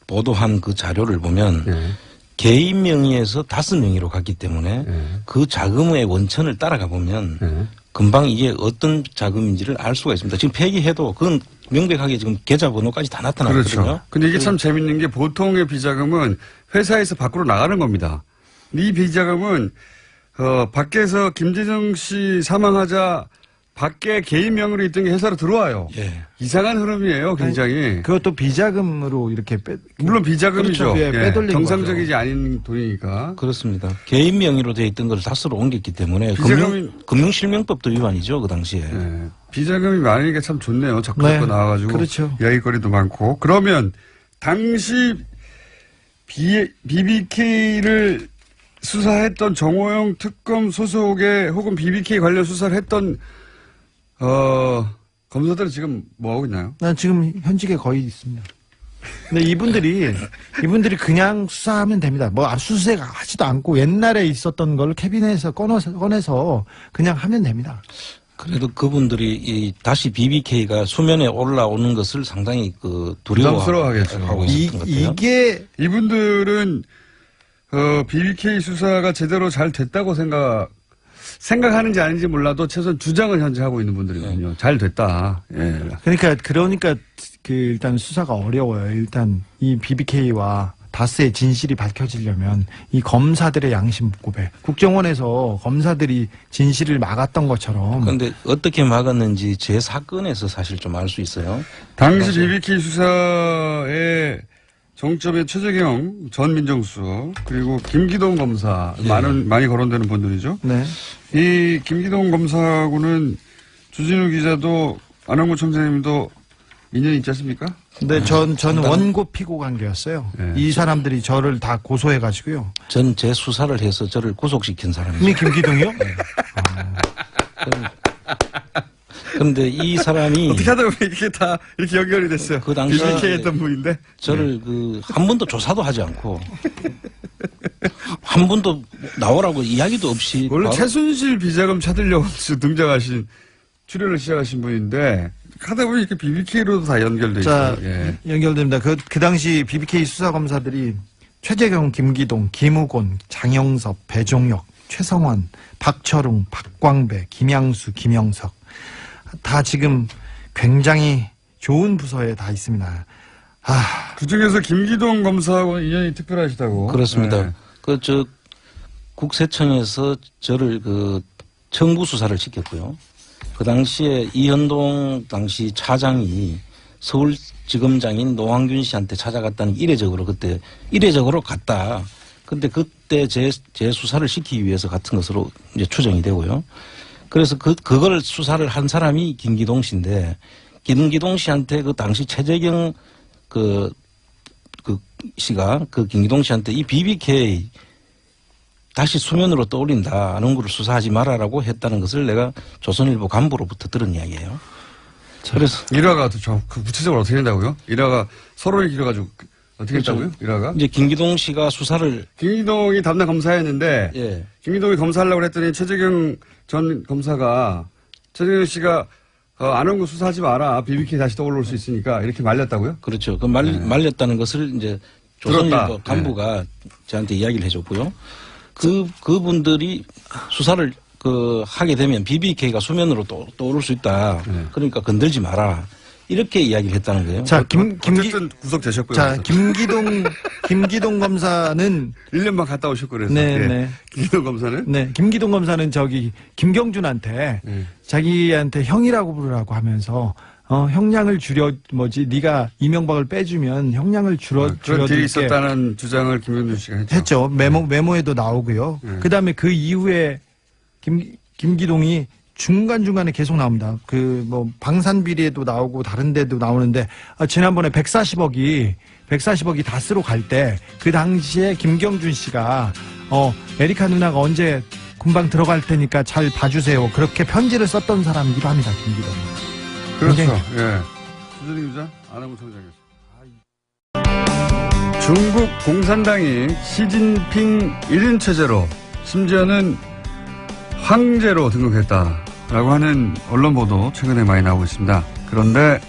보도한 그 자료를 보면 네. 개인 명의에서 다스 명의로 갔기 때문에 네. 그 자금의 원천을 따라가 보면 네. 금방 이게 어떤 자금인지를 알 수가 있습니다. 지금 폐기해도 그건 명백하게 지금 계좌번호까지 다 나타나거든요. 그렇죠. 근데 이게 참 재밌는 게 보통의 비자금은 회사에서 밖으로 나가는 겁니다. 이 비자금은 밖에서 김재정 씨 사망하자 밖에 개인 명의로 있던 게 회사로 들어와요. 예. 이상한 흐름이에요, 굉장히. 그것도 비자금으로 이렇게 물론 비자금이죠. 그렇죠. 예, 빼돌린 정상적이지 않은 돈이니까. 그렇습니다. 개인 명의로 돼 있던 걸 다스로 옮겼기 때문에 비자금이- 금융실명법도 위반이죠, 그 당시에. 네. 비자금이 많으니까 참 좋네요. 자꾸 네. 나와가지고. 그렇죠. 이야기거리도 많고. 그러면 당시 BBK를 수사했던 정호영 특검 소속의 혹은 BBK 관련 수사를 했던 검사들은 지금 뭐 하고 있나요? 난 지금 현직에 거의 있습니다. 근데 이분들이 그냥 수사하면 됩니다. 뭐 압수수색 하지도 않고 옛날에 있었던 걸 캐비넷에서 꺼내서 그냥 하면 됩니다. 그래도 그분들이 다시 BBK가 수면에 올라오는 것을 상당히 부담스러워하겠죠. 하고 있었던 것 같아요. 이게 이분들은 BBK 수사가 제대로 잘 됐다고 생각하는지 아닌지 몰라도 최소한 주장을 현재 하고 있는 분들이거든요. 잘 됐다. 예. 그러니까 일단 수사가 어려워요. 일단 이 BBK와 다스의 진실이 밝혀지려면 이 검사들의 양심 고백, 국정원에서 검사들이 진실을 막았던 것처럼. 그런데 어떻게 막았는지 제 사건에서 사실 좀 알 수 있어요. 당시 BBK 수사의 정점에 최재경 전 민정수석 그리고 김기동 검사 많이 거론되는 분들이죠. 네. 이 김기동 검사하고는 주진우 기자도 안홍구 청장님도 인연이 있지 않습니까? 근데 저는 원고 피고 관계였어요. 네. 이 사람들이 저를 다 고소해가지고요. 전 제 수사를 해서 저를 구속시킨 사람이죠. 이미 김기동이요? 그런데 이 사람이 어떻게 하다 보면 이게 다 이렇게 연결이 됐어요. 그 당시에 BBK 했던 분인데. 저를 한 번도 조사도 하지 않고 한 번도 나오라고 이야기도 없이 원래 바로 최순실 비자금 찾으려고 출연을 시작하신 분인데 하다 보면 이렇게 BBK로도 다 연결돼 자, 있어요. 예. 연결됩니다. 그 당시 BBK 수사검사들이 최재경, 김기동, 김우곤, 장영섭, 배종혁, 최성원, 박철웅, 박광배, 김양수, 김영석 다 지금 굉장히 좋은 부서에 다 있습니다. 그 중에서 김기동 검사하고는 인연이 특별하시다고. 그렇습니다. 네. 국세청에서 저를 청부 수사를 시켰고요. 그 당시에 이현동 당시 차장이 서울지검장인 노황균 씨한테 찾아갔다는 이례적으로 갔다. 근데 그때 제 수사를 시키기 위해서 같은 것으로 이제 추정이 되고요. 그래서 그걸 수사를 한 사람이 김기동 씨인데, 김기동 씨한테 그 당시 최재경 씨가 김기동 씨한테 이 BBK 다시 수면으로 떠올린다. 안홍구를 수사하지 말아라고 했다는 것을 내가 조선일보 간부로부터 들은 이야기예요. 그래서 일화가 구체적으로 어떻게 된다고요? 일화가 서로를 길어가지고 어떻게 했다고요? 일화가? 이제 김기동 씨가 수사를 김기동이 담당 검사였는데 예. 김기동이 검사하려고 했더니 최재경 전 검사가 최재경 씨가 안홍구 수사하지 마라. BBK 다시 떠올릴 수 있으니까 이렇게 말렸다고요? 그렇죠. 말렸다는 것을 이제 조선일보 들었다. 간부가 저한테 이야기를 해줬고요. 그분들이 수사를 하게 되면 BBK가 수면으로 떠오를 수 있다. 네. 그러니까 건들지 마라. 이렇게 이야기를 했다는 거예요. 자, 어쨌든 구속되셨고요. 자, 김기동 검사는 1년만 갔다 오셨고 그래서. 네, 예. 네. 김기동 검사는? 네, 김기동 검사는 김경준한테 자기한테 형이라고 부르라고 하면서 형량을 네가 이명박을 빼주면 형량을 그런 딜이 줄여줄게 있었다는 주장을 김영준 씨가 했죠. 했죠. 메모에도 나오고요. 그다음에 그 이후에 김기동이 중간중간에 계속 나옵니다. 방산 비리에도 나오고 다른 데도 나오는데 지난번에 140억이 다스로 갈 때 그 당시에 김경준 씨가 에리카 누나가 언제 금방 들어갈 테니까 잘 봐주세요. 그렇게 편지를 썼던 사람이기도 합니다. 김기동. 그렇죠. 굉장히- 예. 주진희 기자, 안하고 청장이었습니다. 중국 공산당이 시진핑 1인 체제로 심지어는 황제로 등극했다라고 하는 언론 보도 최근에 많이 나오고 있습니다. 그런데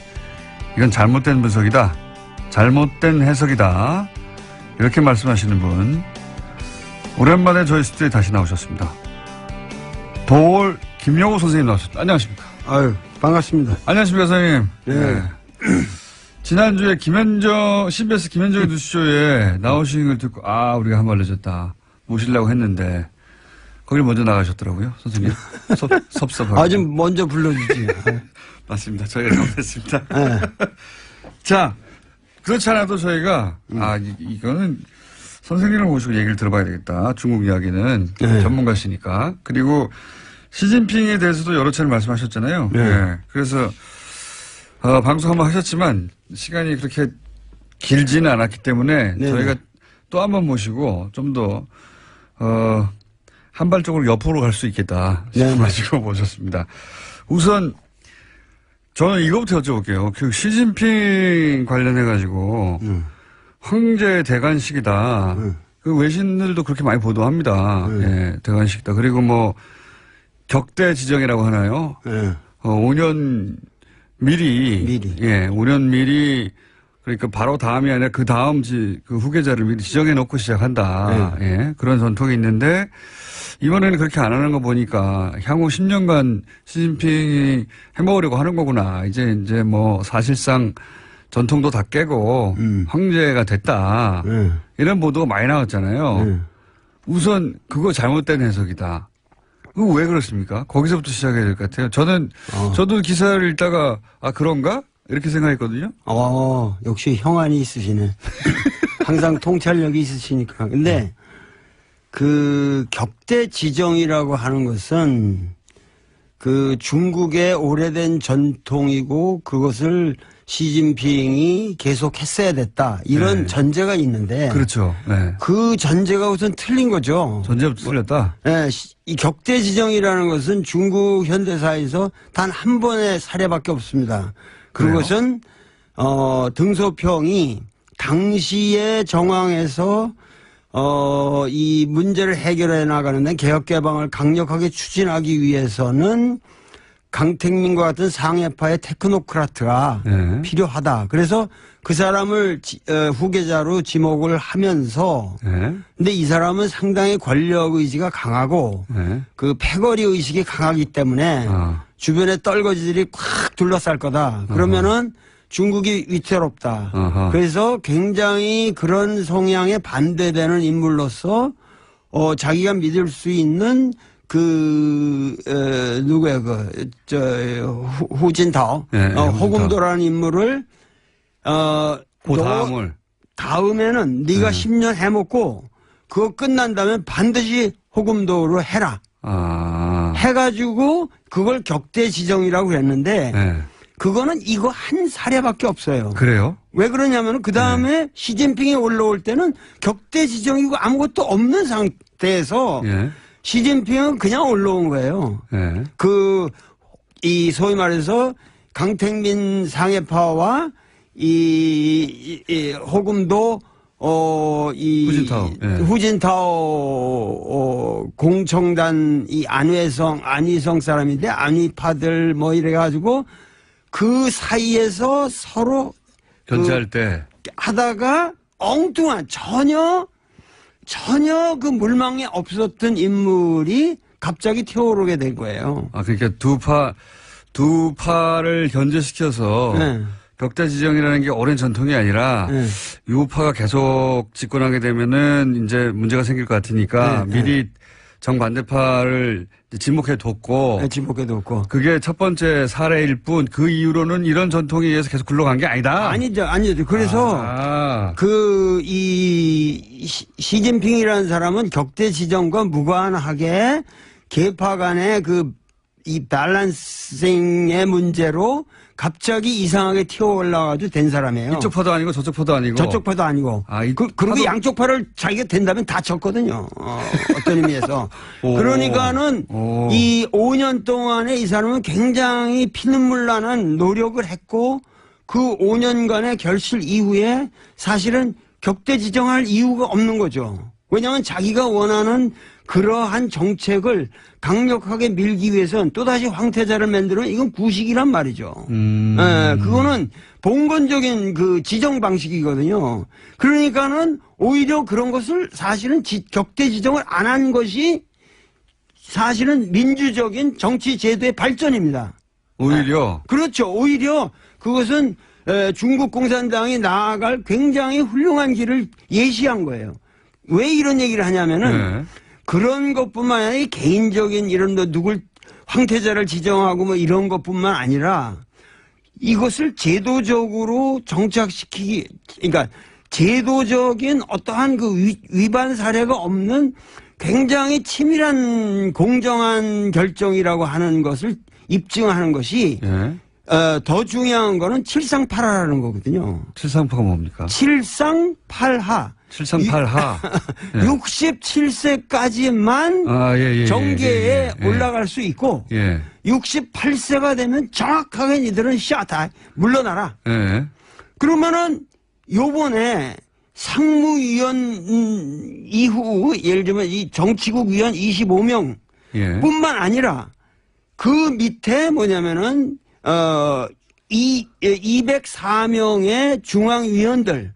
이건 잘못된 분석이다. 잘못된 해석이다. 이렇게 말씀하시는 분 오랜만에 저희 스튜디오에 다시 나오셨습니다. 도올 김영호 선생님 나오셨습니다. 안녕하십니까? 아유, 반갑습니다. 안녕하십니까, 선생님. 네. 지난주에 CBS 김현정의 뉴스쇼에 나오신 걸 듣고, 우리가 한 말 늦었다. 모시려고 했는데, 거길 먼저 나가셨더라고요, 선생님. 섭섭하고. 좀 먼저 불러주지. 맞습니다. 저희가 잘못했습니다. 네. 자, 그렇지 않아도 저희가, 이거는 선생님을 모시고 얘기를 들어봐야 되겠다. 중국 이야기는 네. 전문가시니까. 그리고 시진핑에 대해서도 여러 차례 말씀하셨잖아요. 네. 네. 그래서 방송 한번 하셨지만 시간이 그렇게 길지는 않았기 때문에 네네. 저희가 또 한 번 모시고 좀 더 한 발쪽으로 옆으로 갈 수 있겠다 싶어가지고 모셨습니다. 우선 저는 이거부터 여쭤볼게요. 그 시진핑 관련해가지고 황제 대관식이다. 그 외신들도 그렇게 많이 보도합니다. 예, 대관식이다. 그리고 격대 지정이라고 하나요? 네. 5년 미리. 예, 5년 미리. 그러니까 바로 다음이 아니라 그 다음 그 후계자를 미리 지정해 놓고 시작한다. 네. 예, 그런 전통이 있는데 이번에는 그렇게 안 하는 거 보니까 향후 10년간 시진핑이 해먹으려고 하는 거구나. 이제 사실상 전통도 다 깨고 황제가 됐다. 이런 보도가 많이 나왔잖아요. 우선 그거 잘못된 해석이다. 그거 왜 그렇습니까? 거기서부터 시작해야 될 것 같아요. 저도 기사를 읽다가 그런가? 이렇게 생각했거든요. 역시 형안이 있으시네. 항상 통찰력이 있으시니까. 근데 그 격대 지정이라고 하는 것은 그 중국의 오래된 전통이고 그것을 시진핑이 계속 했어야 됐다. 이런 네. 전제가 있는데. 그렇죠. 네. 그 전제가 우선 틀린 거죠. 전제부터 틀렸다. 네, 이 격대 지정이라는 것은 중국 현대사에서 단 한 번의 사례밖에 없습니다. 그래요? 그것은 등소평이 당시의 정황에서 이 문제를 해결해 나가는데 개혁 개방을 강력하게 추진하기 위해서는 강택민과 같은 상해파의 테크노크라트가 네. 필요하다. 그래서 그 사람을 후계자로 지목을 하면서 네. 근데 이 사람은 상당히 권력 의지가 강하고 네. 그 패거리 의식이 강하기 때문에 주변에 떨거지들이 꽉 둘러쌀 거다. 그러면은 중국이 위태롭다. 아하. 그래서 굉장히 그런 성향에 반대되는 인물로서 자기가 믿을 수 있는 누구야 후진타오 네, 호금도라는 인물을 다음에는 네가 10년 해먹고 그거 끝난 다음에 반드시 호금도로 해라. 해가지고 그걸 격대 지정이라고 했는데 네. 그거는 이거 한 사례밖에 없어요. 그래요? 왜 그러냐면 그 다음에 시진핑이 올라올 때는 격대 지정이고 아무것도 없는 상태에서 예. 시진핑은 그냥 올라온 거예요. 예. 이 소위 말해서 강택민 상해파와 이 호금도 후진타오. 예. 후진타오 공청단 안희성 사람인데 안희파들 이래가지고 그 사이에서 서로 견제할 때 하다가 엉뚱한 전혀 전혀 그 물망에 없었던 인물이 갑자기 튀어오르게 된 거예요. 아, 그러니까 두 파를 견제시켜서 네. 격대 지정이라는 게 오랜 전통이 아니라 네. 이 우파가 계속 집권하게 되면은 이제 문제가 생길 것 같으니까 네, 미리 정반대파를 진목해 뒀고 진복해도 없고. 그게 첫 번째 사례일 뿐 그 이후로는 이런 전통에 의해서 계속 굴러간 게 아니다. 아니죠. 그래서 시진핑이라는 사람은 격대 지정과 무관하게 계파 간의 이 밸런싱의 문제로 갑자기 이상하게 튀어올라가지고 된 사람이에요. 이쪽 파도 아니고 저쪽 파도 아니고. 저쪽 파도 아니고. 그리고 양쪽 파를 자기가 된다면 다 졌거든요. 어떤 의미에서. 그러니까는 이 5년 동안에 이 사람은 굉장히 피눈물 나는 노력을 했고 그 5년간의 결실 이후에 사실은 격대 지정할 이유가 없는 거죠. 왜냐하면 자기가 원하는 그러한 정책을 강력하게 밀기 위해서는 또다시 황태자를 만들면 이건 구식이란 말이죠. 그거는 봉건적인 그 지정 방식이거든요. 그러니까는 오히려 그런 것을 사실은 격대 지정을 안 한 것이 사실은 민주적인 정치 제도의 발전입니다. 오히려? 그렇죠. 오히려 그것은 중국 공산당이 나아갈 굉장히 훌륭한 길을 예시한 거예요. 왜 이런 얘기를 하냐면은 그런 것뿐만 아니라 개인적인 이런 누굴 황태자를 지정하고 뭐 이런 것뿐만 아니라 이것을 제도적으로 정착시키기, 그러니까 제도적인 어떠한 그 위반 사례가 없는 굉장히 치밀한 공정한 결정이라고 하는 것을 입증하는 것이 더 중요한 거는 칠상팔하라는 거거든요. 칠상파가 뭡니까? 칠상팔하. 738하. 67세까지만 정계에 올라갈 수 있고 68세가 되면 정확하게 니들은 다 물러나라. 그러면은 요번에 상무위원 이후 예를 들면 이 정치국 위원 25명 뿐만 아니라 그 밑에 뭐냐면은 204명의 중앙위원들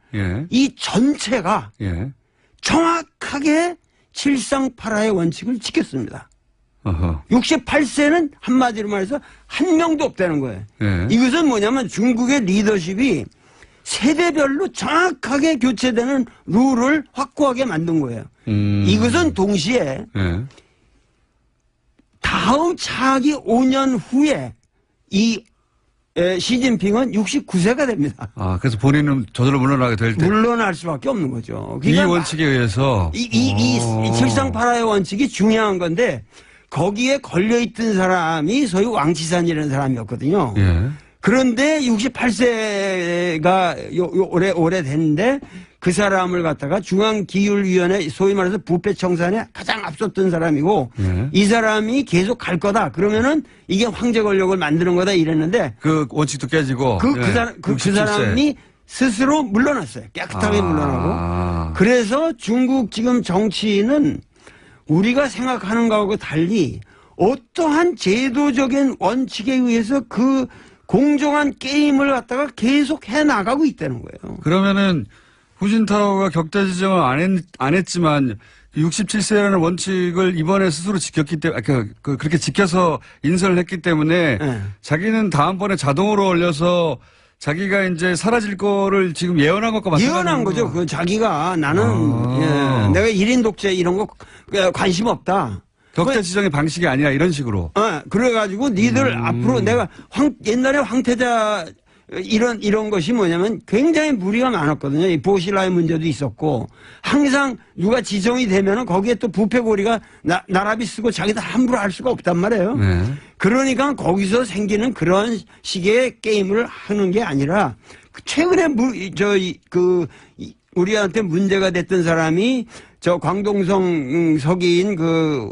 이 전체가 정확하게 칠상팔하의 원칙을 지켰습니다. 68세는 한마디로 말해서 한 명도 없다는 거예요. 이것은 뭐냐면 중국의 리더십이 세대별로 정확하게 교체되는 룰을 확고하게 만든 거예요. 이것은 동시에 다음 차기 5년 후에 이 시진핑은 69세가 됩니다. 아, 그래서 본인은 저절로 물러나게 될 때. 물러날 수밖에 없는 거죠. 그러니까 이 원칙에 의해서. 이 칠상팔하의 원칙이 중요한 건데, 거기에 걸려있던 사람이 소위 왕치산이라는 사람이었거든요. 그런데 68세가 올해 됐는데, 그 사람을 갖다가 중앙기율위원회 소위 말해서 부패청산에 가장 앞섰던 사람이고 이 사람이 계속 갈 거다. 그러면은 이게 황제 권력을 만드는 거다 이랬는데 그 원칙도 깨지고 그 사람이 스스로 물러났어요. 깨끗하게 물러나고. 그래서 중국 지금 정치는 우리가 생각하는 거하고 달리 어떠한 제도적인 원칙에 의해서 그 공정한 게임을 갖다가 계속 해나가고 있다는 거예요. 그러면은 후진타오가 격대 지정을 안 했지만 67세라는 원칙을 이번에 스스로 지켰기 때문에 그렇게 지켜서 인선을 했기 때문에 자기는 다음번에 자동으로 올려서 자기가 이제 사라질 거를 지금 예언한 것과 마찬가지로 예언한 거죠. 그 자기가 나는 내가 1인 독재 이런 거 관심 없다. 격대 지정의 방식이 아니라 이런 식으로. 그래가지고 니들 앞으로 내가 옛날에 황태자 이런 것이 뭐냐면 굉장히 무리가 많았거든요. 이 보시라의 문제도 있었고 항상 누가 지정이 되면은 거기에 또 부패고리가 나라비 쓰고 자기들 함부로 할 수가 없단 말이에요. 그러니까 거기서 생기는 그런 식의 게임을 하는 게 아니라 최근에 우리한테 문제가 됐던 사람이 저 광동성 서기인 그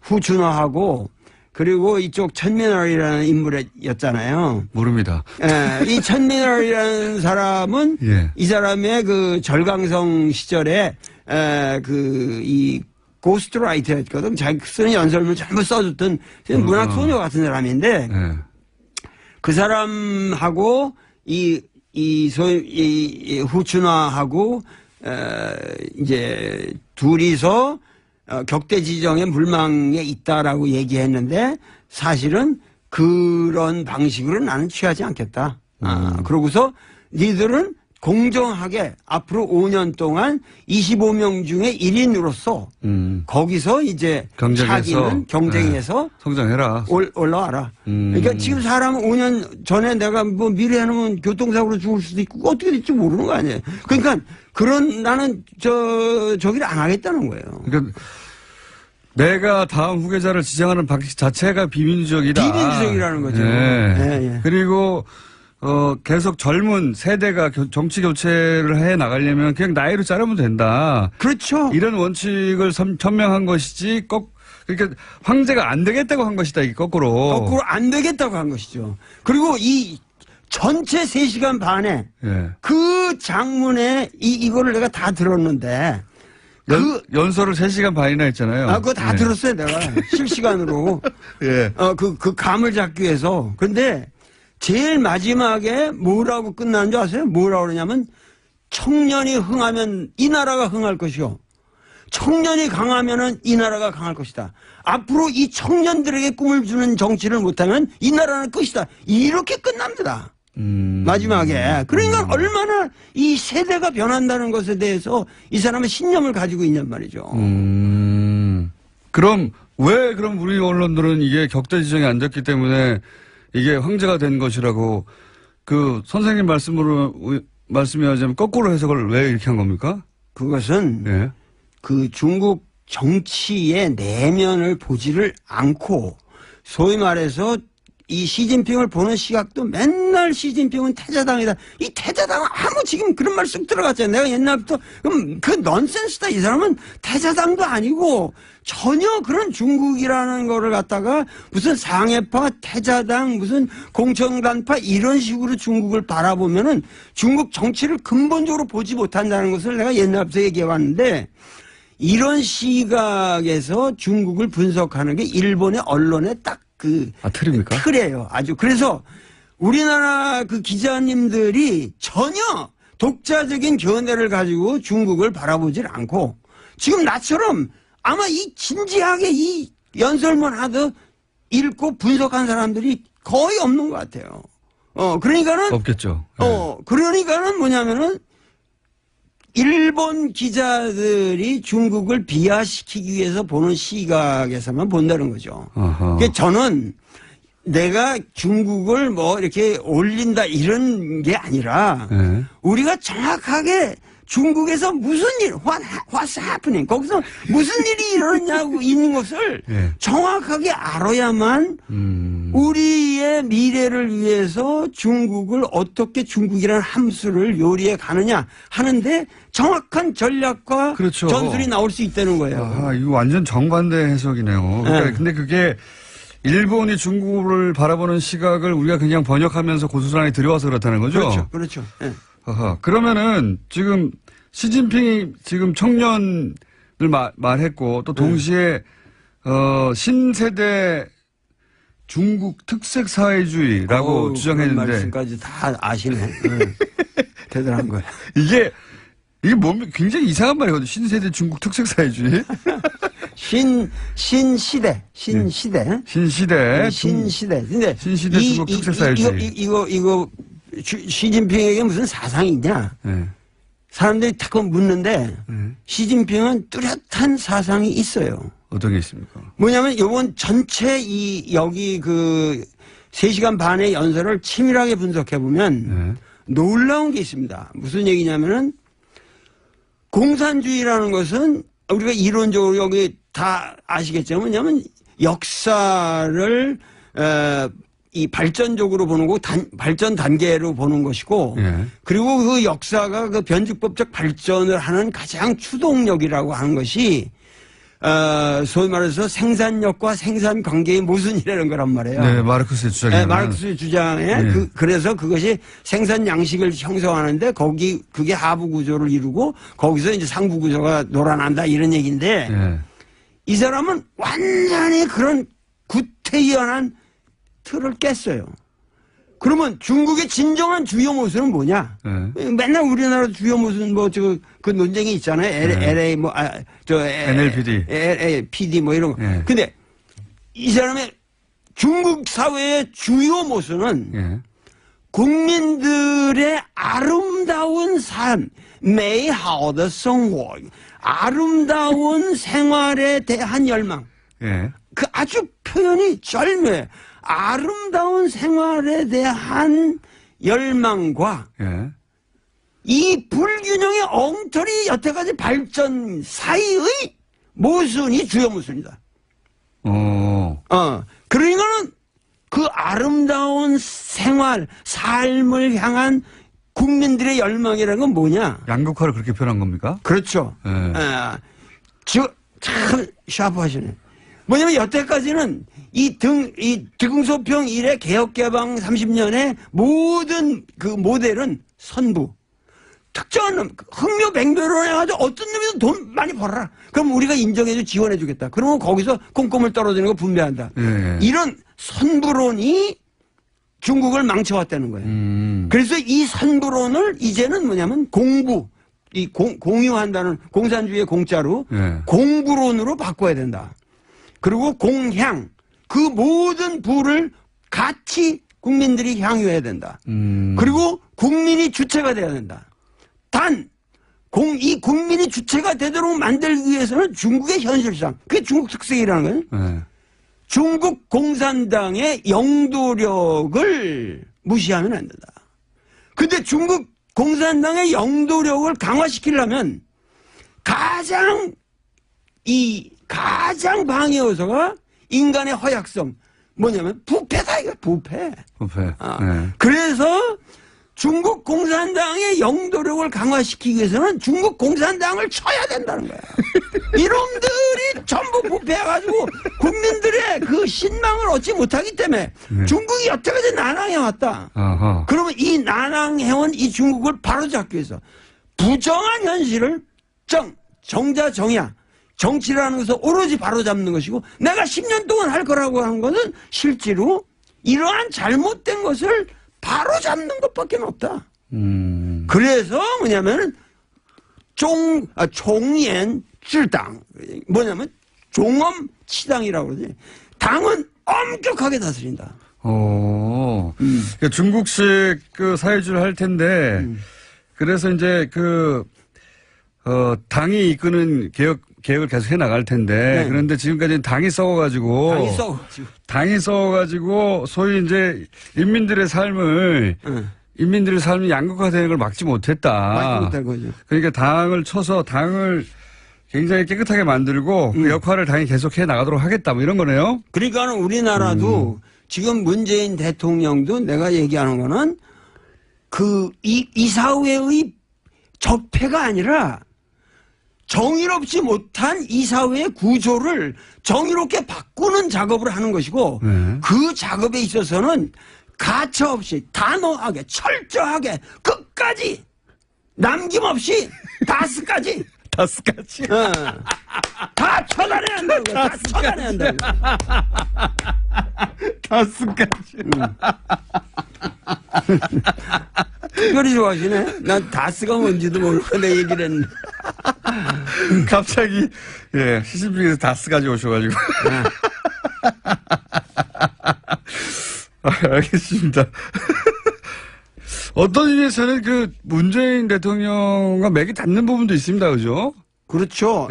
후춘화하고 그리고 이쪽 천민월이라는 인물이었잖아요. 모릅니다. 이 천민월이라는 사람은 이 사람의 그 절강성 시절에 이 고스트라이터였거든. 자기 쓰는 연설문을 전부 써줬던 문학 소녀 같은 사람인데 그 사람하고 이 후춘화하고 이제 둘이서 격대 지정의 물망에 있다라고 얘기했는데 사실은 그런 방식으로 나는 취하지 않겠다. 그러고서 니들은 공정하게 앞으로 5년 동안 25명 중에 1인으로서 거기서 이제 차기는 경쟁에서 성장해라. 올라와라. 그러니까 지금 사람은 5년 전에 내가 뭐 미래 해놓으면 교통사고로 죽을 수도 있고 어떻게 될지 모르는 거 아니에요. 그러니까 그런 나는 저기를 안 하겠다는 거예요. 그러니까 내가 다음 후계자를 지정하는 방식 자체가 비민주적이다. 비민주적이라는 거죠. 예. 그리고 계속 젊은 세대가 정치 교체를 해 나가려면 그냥 나이로 자르면 된다. 그렇죠. 이런 원칙을 천명한 것이지 그러니까 황제가 안 되겠다고 한 것이다. 이게 거꾸로 안 되겠다고 한 것이죠. 그리고 이 전체 3시간 반에 예. 그 장문에 이거를 내가 다 들었는데 연설을 3시간 반이나 했잖아요. 그거 다 예. 들었어요, 내가. 실시간으로. 예. 그 감을 잡기 위해서. 근데 제일 마지막에 뭐라고 끝나는 줄 아세요? 뭐라고 그러냐면 청년이 흥하면 이 나라가 흥할 것이요. 청년이 강하면은 이 나라가 강할 것이다. 앞으로 이 청년들에게 꿈을 주는 정치를 못하면 이 나라는 끝이다. 이렇게 끝납니다. 마지막에. 그러니까 얼마나 이 세대가 변한다는 것에 대해서 이 사람은 신념을 가지고 있냔 말이죠. 그럼 우리 언론들은 이게 격대 지정이 안 됐기 때문에 이게 황제가 된 것이라고 그 선생님 말씀이 하자면 거꾸로 해석을 왜 이렇게 한 겁니까? 그것은 예. 그 중국 정치의 내면을 보지를 않고 소위 말해서 이 시진핑을 보는 시각도 맨날 시진핑은 태자당이다. 이 태자당은 지금 그런 말 쑥 들어갔잖아요. 내가 옛날부터 그럼 그 넌센스다. 이 사람은 태자당도 아니고 전혀 그런 중국이라는 거를 갖다가 무슨 상해파, 태자당, 무슨 공천단파 이런 식으로 중국을 바라보면은 중국 정치를 근본적으로 보지 못한다는 것을 내가 옛날부터 얘기해 왔는데 이런 시각에서 중국을 분석하는 게 일본의 언론에 딱 틀입니까? 틀이에요. 아주. 그래서 우리나라 그 기자님들이 전혀 독자적인 견해를 가지고 중국을 바라보질 않고 지금 나처럼 아마 이 진지하게 이 연설문 하듯 읽고 분석한 사람들이 거의 없는 것 같아요. 그러니까는. 없겠죠. 그러니까는 뭐냐면은 일본 기자들이 중국을 비하시키기 위해서 보는 시각에서만 본다는 거죠. 그러니까 저는 내가 중국을 뭐 이렇게 올린다 이런 게 아니라 우리가 정확하게 중국에서 무슨 일, what's happening? 거기서 무슨 일이 일어났냐고 있는 것을 정확하게 알아야만 우리의 미래를 위해서 중국을 어떻게 중국이라는 함수를 요리해 가느냐 하는데 정확한 전략과 그렇죠. 전술이 나올 수 있다는 거예요. 이거 완전 정반대 해석이네요. 그러니까 근데 그게 일본이 중국을 바라보는 시각을 우리가 그냥 번역하면서 고스란히 들여와서 그렇다는 거죠? 그렇죠. 네. 그러면은 지금 시진핑이 지금 청년을 말했고 또 동시에 신세대 중국 특색 사회주의라고 주장했는데 그런 말씀까지 다 아시네. 대단한 거예요. 이게 뭡니까? 굉장히 이상한 말이거든요. 신세대 중국 특색 사회주의. 신시대. 신시대. 근데 신시대 중국 특색 사회주의. 이거 시진핑에게 무슨 사상이 있냐? 사람들이 자꾸 묻는데 시진핑은 뚜렷한 사상이 있어요. 어떤 게 있습니까? 뭐냐면 요번 전체 여기 3시간 반의 연설을 치밀하게 분석해 보면 놀라운 게 있습니다. 무슨 얘기냐면은 공산주의라는 것은 우리가 이론적으로 여기 다 아시겠지만 뭐냐면 역사를 이 발전적으로 보는 거 발전 단계로 보는 것이고 그리고 그 역사가 그 변증법적 발전을 하는 가장 추동력이라고 하는 것이 소위 말해서 생산력과 생산 관계의 모순이라는 거란 말이에요. 네, 마르크스의 주장에. 마르크스의 주장에 그래서 그것이 생산 양식을 형성하는데 그게 하부 구조를 이루고 거기서 이제 상부 구조가 놀아난다 이런 얘기인데 이 사람은 완전히 그런 구태연한 틀을 깼어요. 그러면 중국의 진정한 주요 모순은 뭐냐? 네. 맨날 우리나라 주요 모순 그 논쟁이 있잖아요. LA NLPD. LAPD 뭐 이런 거. 네. 근데 이 사람의 중국 사회의 주요 모순은 예. 국민들의 아름다운 삶, 美好的生活, 아름다운 생활에 대한 열망. 예. 그 아주 표현이 절묘해. 아름다운 생활에 대한 열망과 예. 이 불균형의 엉터리 여태까지 발전 사이의 모순이 주요 모순이다. 그러니까는 그 아름다운 생활, 삶을 향한 국민들의 열망이라는 건 뭐냐? 양극화를 그렇게 표현한 겁니까? 그렇죠. 네. 참 샤프하시네. 뭐냐면 여태까지는 이 등소평 이래 개혁개방 30년의 모든 그 모델은 선부. 특정한 놈, 흥묘백묘로 해가지고 어떤 놈이든 돈 많이 벌어라. 그럼 우리가 인정해주고 지원해주겠다. 그러면 거기서 콩고물 떨어지는 거 분배한다. 예. 이런 선부론이 중국을 망쳐왔다는 거예요. 그래서 이 선부론을 이제는 뭐냐면 공부, 공유한다는 공산주의의 공짜로 예. 공부론으로 바꿔야 된다. 그리고 공향, 그 모든 부를 같이 국민들이 향유해야 된다. 그리고 국민이 주체가 돼야 된다. 단, 이 국민이 주체가 되도록 만들기 위해서는 중국의 현실상, 그게 중국 특색이라는 거예요. 예. 중국 공산당의 영도력을 무시하면 안 된다. 근데 중국 공산당의 영도력을 강화시키려면 가장 방해 요소가 인간의 허약성. 뭐냐면 부패다, 이거 부패. 부패. 그래서 중국 공산당의 영도력을 강화시키기 위해서는 중국 공산당을 쳐야 된다는 거야. 이놈들이 전부 부패해가지고 국민들의 그 신망을 얻지 못하기 때문에 중국이 여태까지 난항해왔다. 그러면 이 난항해온 이 중국을 바로잡기 위해서 부정한 현실을 정자정야, 정치라는 것을 오로지 바로잡는 것이고 내가 10년 동안 할 거라고 하는 것은 실제로 이러한 잘못된 것을 바로잡는 것밖에 없다. 그래서 뭐냐면은 총연 칠당, 뭐냐면 종엄치당이라고 그러지. 당은 엄격하게 다스린다. 그러니까 중국식 그 사회주의를 할 텐데 그래서 이제 당이 이끄는 개혁을 계속 해 나갈 텐데 네. 그런데 지금까지는 당이 썩어가지고 소위 이제 인민들의 삶이 양극화되는 걸 막지 못했다. 막지 못한 거죠. 그러니까 당을 쳐서 당을 굉장히 깨끗하게 만들고 그 역할을 당이 계속 해 나가도록 하겠다 뭐 이런 거네요. 그러니까 우리나라도 지금 문재인 대통령도 내가 얘기하는 거는 이 사회의 적폐가 아니라 정의롭지 못한 이 사회의 구조를 정의롭게 바꾸는 작업을 하는 것이고 그 작업에 있어서는 가차없이 단호하게 철저하게 끝까지 남김없이 다스까지 다 처단해야 한다고. 다 처단해야 한다고. 다스까지. 특별히 좋아하시네. 난 다스가 뭔지도 모르고 내 얘기를 했는데. 갑자기 시신빙에서 다스까지 오셔가지고. 알겠습니다. 어떤 의미에서는 그 문재인 대통령과 맥이 닿는 부분도 있습니다, 그죠? 그렇죠.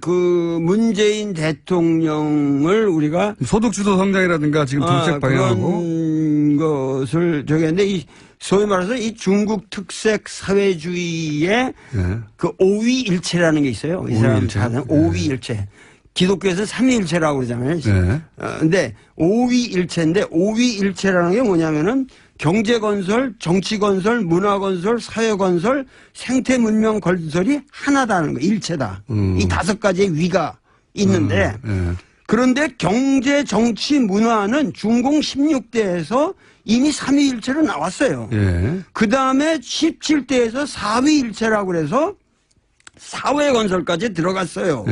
그 문재인 대통령을 우리가 소득주도 성장이라든가 지금 정책 방향하고 그런 것을 저기했는데 이 소위 말해서 이 중국 특색 사회주의의 그 오위일체라는 게 있어요. 이 사람 사는 오위일체. 기독교에서 삼위일체라고 그러잖아요. 근데 오위일체인데 오위일체라는 게 뭐냐면은 경제건설, 정치건설, 문화건설, 사회건설, 생태문명 건설이 하나다는 거, 일체다. 이 5가지의 위가 있는데 그런데 경제, 정치, 문화는 중공 16대에서 이미 3위일체로 나왔어요. 그 다음에 17대에서 4위일체라고 그래서 사회건설까지 들어갔어요.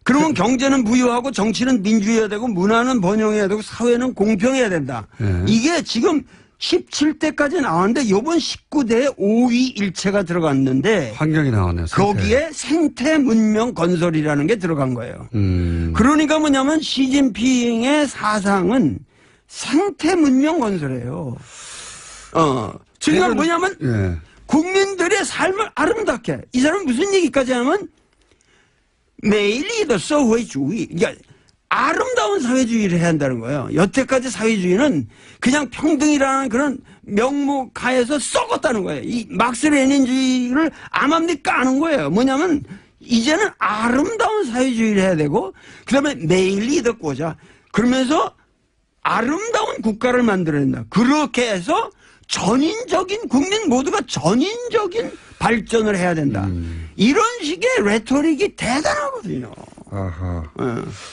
그러면 경제는 무효하고 정치는 민주해야 되고 문화는 번영해야 되고 사회는 공평해야 된다. 이게 지금 17대까지 나왔는데 요번 19대에 5위 일체가 들어갔는데 환경이 나오네요. 생태. 거기에 생태 문명 건설이라는 게 들어간 거예요. 그러니까 뭐냐면 시진핑의 사상은 생태 문명 건설이에요. 그러니까 뭐냐면 예. 국민들의 삶을 아름답게. 이 사람은 무슨 얘기까지 하면 매일이 사회주의. 그러니까 아름다운 사회주의를 해야 한다는 거예요. 여태까지 사회주의는 그냥 평등이라는 그런 명목 하에서 썩었다는 거예요. 이 막스 레닌주의를 암암리 까는 거예요. 뭐냐면 이제는 아름다운 사회주의를 해야 되고 그다음에 매일이 덮고자 그러면서 아름다운 국가를 만들어낸다. 그렇게 해서 전인적인 국민 모두가 전인적인 발전을 해야 된다. 이런 식의 레토릭이 대단하거든요. 아하.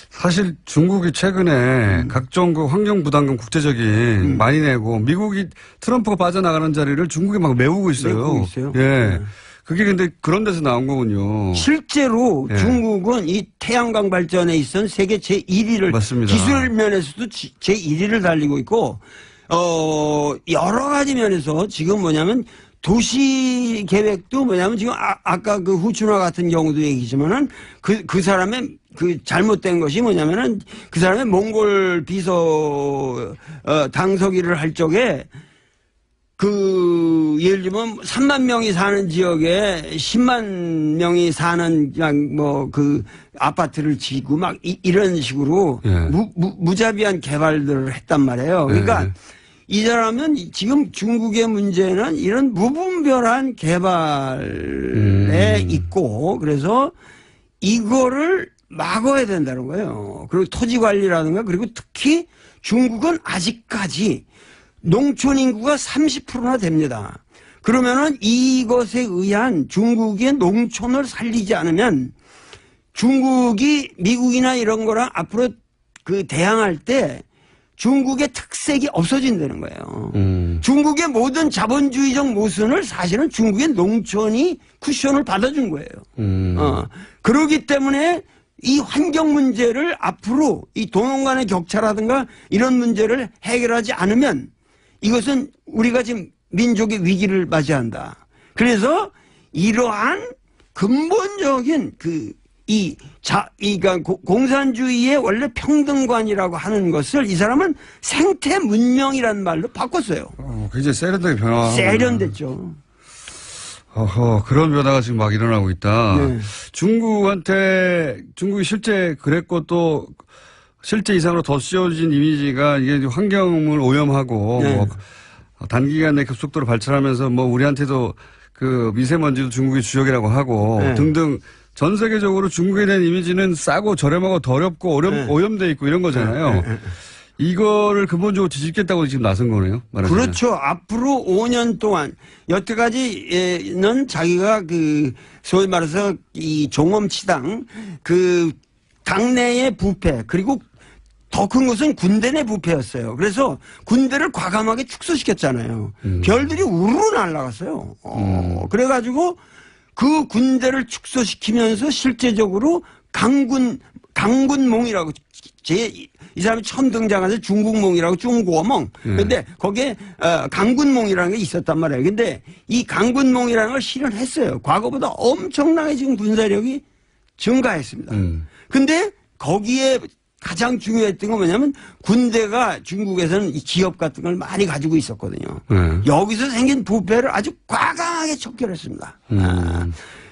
사실 중국이 최근에 각종 그 환경 부담금 국제적인 많이 내고 미국이 트럼프가 빠져나가는 자리를 중국이 막 메우고 있어요. 메우고 있어요. 예. 그게 근데 그런 데서 나온 거군요. 실제로 예. 중국은 이 태양광 발전에 있어서 세계 제1위를 맞습니다. 기술 면에서도 제1위를 달리고 있고 여러 가지 면에서 지금 뭐냐면 도시 계획도 뭐냐면 지금 아까 그 후춘화 같은 경우도 얘기지만은 그 사람의 그 잘못된 것이 뭐냐면은 그 사람의 몽골 비서 당서기를 할 적에 그 예를 들면 3만 명이 사는 지역에 10만 명이 사는 그냥 뭐 그 아파트를 지고 막 이런 식으로 예. 무자비한 개발들을 했단 말이에요. 그러니까 예. 이 사람은 지금 중국의 문제는 이런 무분별한 개발에 있고 그래서 이거를 막아야 된다는 거예요. 그리고 토지 관리라든가 그리고 특히 중국은 아직까지 농촌 인구가 30%나 됩니다. 그러면은 이것에 의한 중국의 농촌을 살리지 않으면 중국이 미국이나 이런 거랑 앞으로 그 대항할 때 중국의 특색이 없어진다는 거예요. 중국의 모든 자본주의적 모순을 사실은 중국의 농촌이 쿠션을 받아준 거예요. 그러기 때문에 이 환경 문제를 앞으로 이 도농 간의 격차라든가 이런 문제를 해결하지 않으면 이것은 우리가 지금 민족의 위기를 맞이한다. 그래서 이러한 근본적인 그러니까 공산주의의 원래 평등관이라고 하는 것을 이 사람은 생태 문명이라는 말로 바꿨어요. 굉장히 세련되게 변화. 세련됐죠. 어허, 그런 변화가 지금 막 일어나고 있다. 네. 중국이 실제 그랬고 또 실제 이상으로 더 씌워진 이미지가 이게 환경을 오염하고 네. 뭐 단기간에 급속도로 발전하면서 뭐 우리한테도 그 미세먼지도 중국의 주역이라고 하고 네. 등등 전 세계적으로 중국에 대한 이미지는 싸고 저렴하고 더럽고 네. 오염돼 있고 이런 거잖아요. 이거를 근본적으로 뒤집겠다고 지금 나선 거네요. 말하자면. 그렇죠. 앞으로 5년 동안 여태까지는 자기가 그 소위 말해서 이 종엄치당 그 당내의 부패 그리고 더 큰 것은 군대 내 부패였어요. 그래서 군대를 과감하게 축소시켰잖아요. 별들이 우르르 날아갔어요. 그래가지고 그 군대를 축소시키면서 실제적으로 강군몽이라고 이 사람이 처음 등장해서 중국몽이라고 중국어몽. 근데 거기에 강군몽이라는 게 있었단 말이에요. 근데 이 강군몽이라는 걸 실현했어요. 과거보다 엄청나게 지금 군사력이 증가했습니다. 근데 거기에 가장 중요했던 건 뭐냐면 군대가 중국에서는 이 기업 같은 걸 많이 가지고 있었거든요. 여기서 생긴 부패를 아주 과감하게 척결했습니다.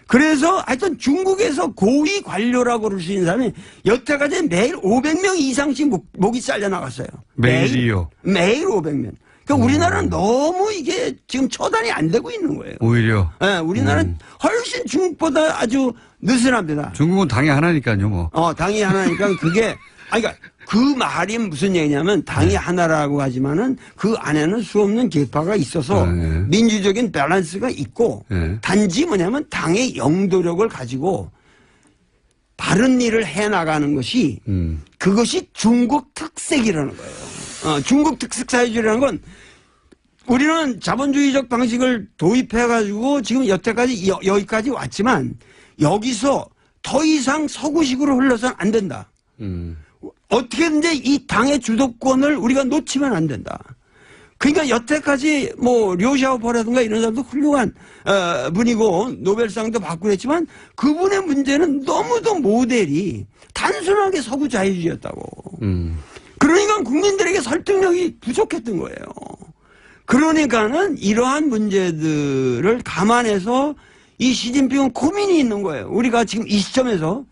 그래서 하여튼 중국에서 고위 관료라고 그럴 수 있는 사람이 여태까지 매일 500명 이상씩 목이 잘려나갔어요. 매일이요? 매일 500명. 그러니까 우리나라는 너무 이게 지금 처단이 안 되고 있는 거예요. 오히려. 네, 우리나라는 훨씬 중국보다 아주 느슨합니다. 중국은 당이 하나니까요, 뭐. 당이 하나니까 그게 그러니까 그 말이 무슨 얘기냐면 당이 하나라고 하지만은 그 안에는 수없는 계파가 있어서 민주적인 밸런스가 있고 단지 뭐냐면 당의 영도력을 가지고 바른 일을 해나가는 것이 그것이 중국 특색이라는 거예요. 중국 특색 사회주의라는 건 우리는 자본주의적 방식을 도입해가지고 지금 여태까지 여기까지 왔지만 여기서 더 이상 서구식으로 흘러서는 안 된다. 어떻게든지 이 당의 주도권을 우리가 놓치면 안 된다. 그러니까 여태까지 뭐 료샤오퍼라든가 이런 사람도 훌륭한 분이고 노벨상도 받고 그랬지만 그분의 문제는 너무도 모델이 단순하게 서구 자유주의였다고. 그러니까 국민들에게 설득력이 부족했던 거예요. 그러니까는 이러한 문제들을 감안해서 이 시진핑은 고민이 있는 거예요. 우리가 지금 이 시점에서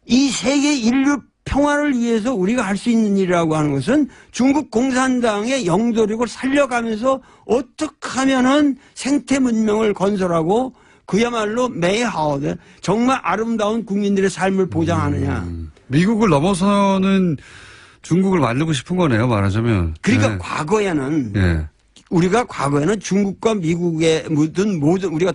이 세계 인류 평화를 위해서 우리가 할 수 있는 일이라고 하는 것은 중국 공산당의 영도력을 살려가면서 어떻게 하면은 생태 문명을 건설하고 그야말로 메이하우드 정말 아름다운 국민들의 삶을 보장하느냐. 미국을 넘어서는 중국을 만들고 싶은 거네요, 말하자면. 그러니까 네. 과거에는 예. 우리가 과거에는 중국과 미국의 모든 우리가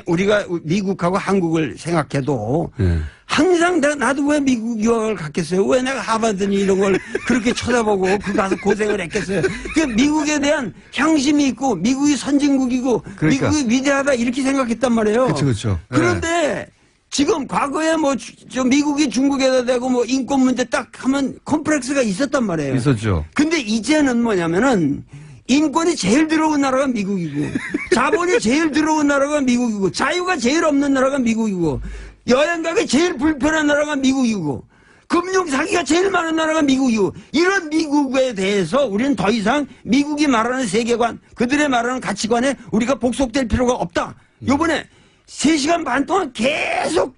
우리가 미국하고 한국을 생각해도 예. 항상 나도 왜 미국 유학을 갔겠어요? 왜 내가 하버드니 이런 걸 그렇게 쳐다보고 그 가서 고생을 했겠어요? 그 미국에 대한 향심이 있고 미국이 선진국이고 그러니까. 미국이 위대하다 이렇게 생각했단 말이에요. 그렇죠. 그런데 지금 과거에 뭐 저 미국이 중국에다 대고 뭐 인권 문제 딱 하면 컴플렉스가 있었단 말이에요. 있었죠. 근데 이제는 뭐냐면은 인권이 제일 들어온 나라가 미국이고 자본이 제일 들어온 나라가 미국이고 자유가 제일 없는 나라가 미국이고 여행 가기 제일 불편한 나라가 미국이고 금융 사기가 제일 많은 나라가 미국이고 이런 미국에 대해서 우리는 더 이상 미국이 말하는 세계관 그들의 말하는 가치관에 우리가 복속될 필요가 없다. 요번에 3시간 반 동안 계속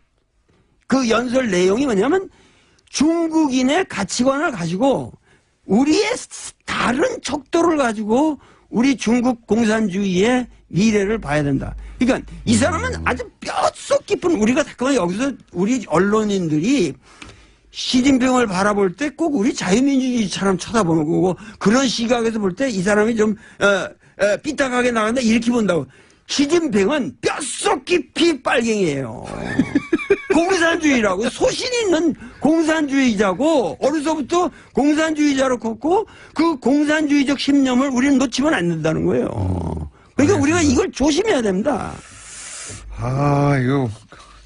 그 연설 내용이 뭐냐면 중국인의 가치관을 가지고 우리의 다른 척도를 가지고 우리 중국 공산주의의 미래를 봐야 된다. 그러니까 이 사람은 아주 뼛속 깊은 우리가 잠깐만 여기서 우리 언론인들이 시진핑을 바라볼 때 꼭 우리 자유민주주의처럼 쳐다보는 거고 그런 시각에서 볼 때 이 사람이 좀 삐딱하게 나간다 이렇게 본다고. 시진핑은 뼛속 깊이 빨갱이에요. 공산주의라고 소신 있는 공산주의자고 어려서부터 공산주의자로 컸고 그 공산주의적 신념을 우리는 놓치면 안 된다는 거예요. 그러니까 우리가 이걸 조심해야 됩니다. 아, 이거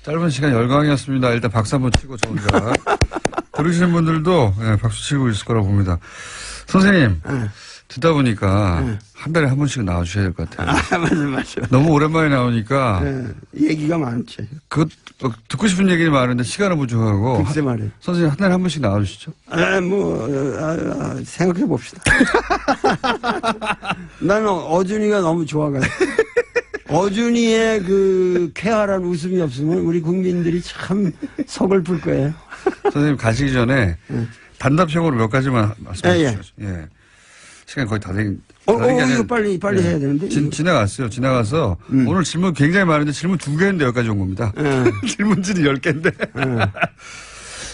짧은 시간 열강이었습니다. 일단 박수 한번 치고 저 혼자. 들으시는 분들도 예, 박수 치고 있을 거라고 봅니다. 선생님, 듣다 보니까 한 달에 한 번씩 나와주셔야 될 것 같아요. 맞아. 너무 오랜만에 나오니까 얘기가 많죠. 듣고 싶은 얘기는 많은데 시간은 부족하고 글쎄 말이에요. 선생님 한 달에 한 번씩 나와주시죠. 생각해 봅시다. 나는 어준이가 너무 좋아가지고. 어준이의 그 쾌활한 웃음이 없으면 우리 국민들이 참 서글플 거예요. 선생님 가시기 전에 단답형으로 몇 가지만 말씀해 주시죠. 예. 시간이 거의 다 되긴. 이거 빨리 해야 되는데. 지나갔어요. 지나가서 오늘 질문 굉장히 많은데 질문 2개인데 여기까지 온 겁니다. 질문지는 10개인데.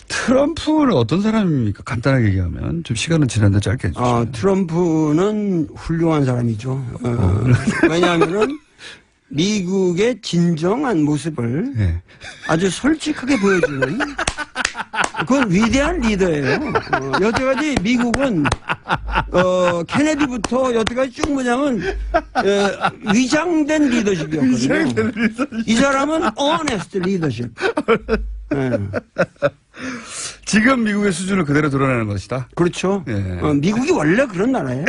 트럼프는 어떤 사람입니까? 간단하게 얘기하면. 좀 시간은 지났는데 짧게 해주시죠. 트럼프는 훌륭한 사람이죠. 왜냐하면은 미국의 진정한 모습을 예. 아주 솔직하게 보여주는 그건 위대한 리더예요. 여태까지 미국은 케네디부터 여태까지 쭉 뭐냐면 위장된 리더십이었거든요. 이 사람은 honest 리더십. 지금 미국의 수준을 그대로 드러내는 것이다. 그렇죠. 예. 미국이 원래 그런 나라예요.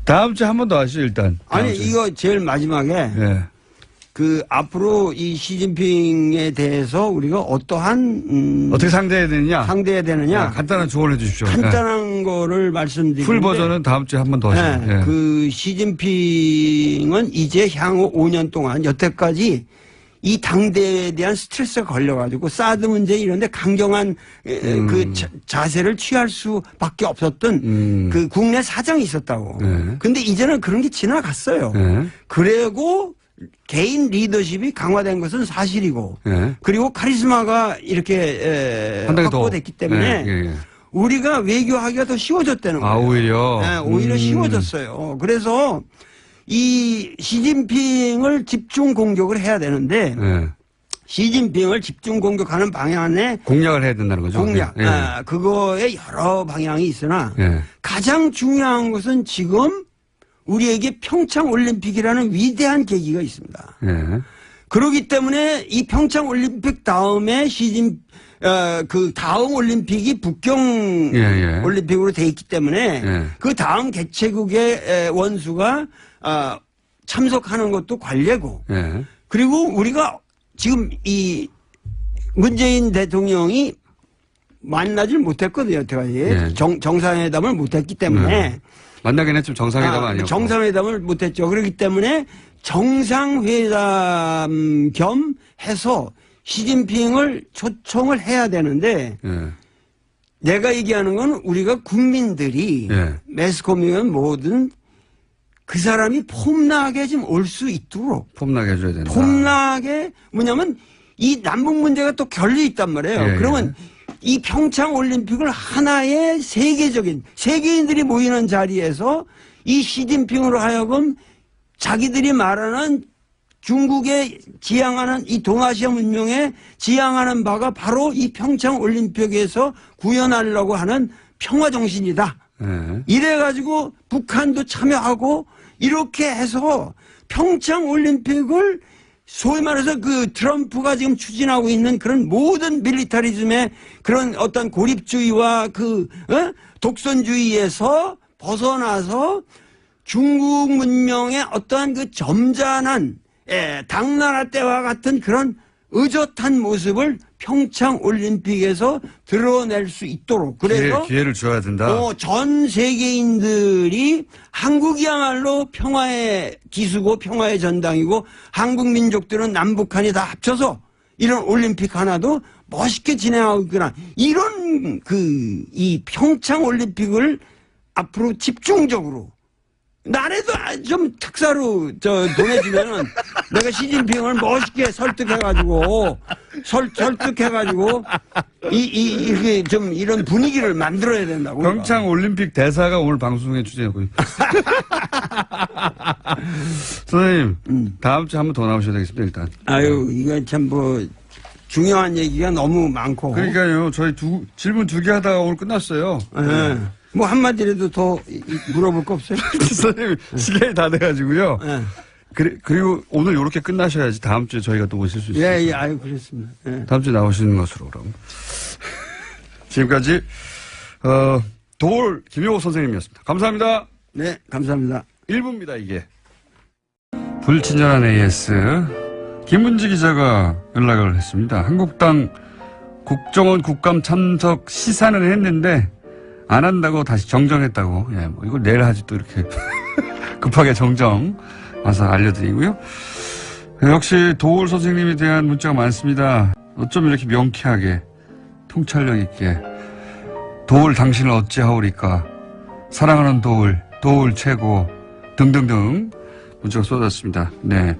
다음 주에 한 번 더 하시죠, 일단. 아니, 이거 제일 마지막에, 예. 앞으로 이 시진핑에 대해서 우리가 어떠한, 어떻게 상대해야 되느냐? 상대해야 되느냐. 간단한 조언을 해 주십시오. 간단한 거를 말씀드리는데. 풀 버전은 다음 주에 한 번 더 하시죠. 예. 그 시진핑은 이제 향후 5년 동안 여태까지 이 당대에 대한 스트레스가 걸려가지고 사드 문제 이런데 강경한 그 자세를 취할 수밖에 없었던 그 국내 사정이 있었다고. 근데 이제는 그런 게 지나갔어요. 그리고 개인 리더십이 강화된 것은 사실이고 그리고 카리스마가 이렇게 확보됐기 때문에 우리가 외교하기가 더 쉬워졌다는 거예요. 오히려? 네, 오히려 쉬워졌어요. 그래서 이 시진핑을 집중 공격을 해야 되는데 시진핑을 집중 공격하는 방향에 공략을 해야 된다는 거죠. 공략. 그거에 여러 방향이 있으나 가장 중요한 것은 지금 우리에게 평창 올림픽이라는 위대한 계기가 있습니다. 그렇기 때문에 이 평창 올림픽 다음에 그 다음 올림픽이 북경 예. 올림픽으로 돼 있기 때문에 예. 그 다음 개최국의 원수가 참석하는 것도 관례고 예. 그리고 우리가 지금 이 문재인 대통령이 만나질 못했거든요. 여태까지 예. 정상회담을 못했기 때문에 만나긴 했지만 정상회담은 아니었고. 정상회담을 못했죠. 그렇기 때문에 정상회담 겸 해서 시진핑을 초청을 해야 되는데 예. 내가 얘기하는 건 우리가 국민들이 예. 매스컴이면 뭐든 그 사람이 폼나게 좀 올 수 있도록 폼나게 해줘야 된다. 폼나게 뭐냐면 이 남북 문제가 또 결려 있단 말이에요. 예, 그러면 이 평창 올림픽을 하나의 세계적인 세계인들이 모이는 자리에서 이 시진핑으로 하여금 자기들이 말하는 중국에 지향하는 이 동아시아 문명에 지향하는 바가 바로 이 평창 올림픽에서 구현하려고 하는 평화 정신이다. 예. 이래가지고 북한도 참여하고 이렇게 해서 평창 올림픽을 소위 말해서 그 트럼프가 지금 추진하고 있는 그런 모든 밀리타리즘의 그런 어떤 고립주의와 독선주의에서 벗어나서 중국 문명의 어떠한 그 점잖은 당나라 때와 같은 그런 의젓한 모습을 평창 올림픽에서 드러낼 수 있도록 그래서 기회를 줘야 된다. 전 세계인들이 한국이야말로 평화의 기수고 평화의 전당이고 한국 민족들은 남북한이 다 합쳐서 이런 올림픽 하나도 멋있게 진행하고 있구나. 이런 이 평창 올림픽을 앞으로 집중적으로 나라도 좀 특사로 보내주면은 내가 시진핑을 멋있게 설득해가지고 이렇게 좀 이런 분위기를 만들어야 된다고. 평창 올림픽 대사가 오늘 방송에 출연하고 선생님, 다음 주에 한 번 더 나오셔야 되겠습니다, 일단. 아유, 이거 참 중요한 얘기가 너무 많고. 그러니까요, 저희 질문 2개 하다가 오늘 끝났어요. 네. 뭐 한마디라도 더 물어볼 거 없어요? 선생님, 시간이 다 돼가지고요. 네. 그리고 오늘 이렇게 끝나셔야지 다음 주에 저희가 또 오실 수 있어요. 예, 아유, 그렇습니다. 예. 다음 주에 나오시는 것으로, 그럼. 지금까지, 도올 김용호 선생님이었습니다. 감사합니다. 네, 감사합니다. 1부입니다, 이게. 불친절한 AS. 김문지 기자가 연락을 했습니다. 한국당 국정원 국감 참석 시사는 했는데, 안 한다고 다시 정정했다고. 예, 이걸 내일 하지 또 이렇게 급하게 정정 와서 알려드리고요. 역시 도올 선생님에 대한 문자가 많습니다. 어쩜 이렇게 명쾌하게 통찰력 있게 도올 당신을 어찌하오리까 사랑하는 도올 최고 등등등 문자가 쏟았습니다. 네.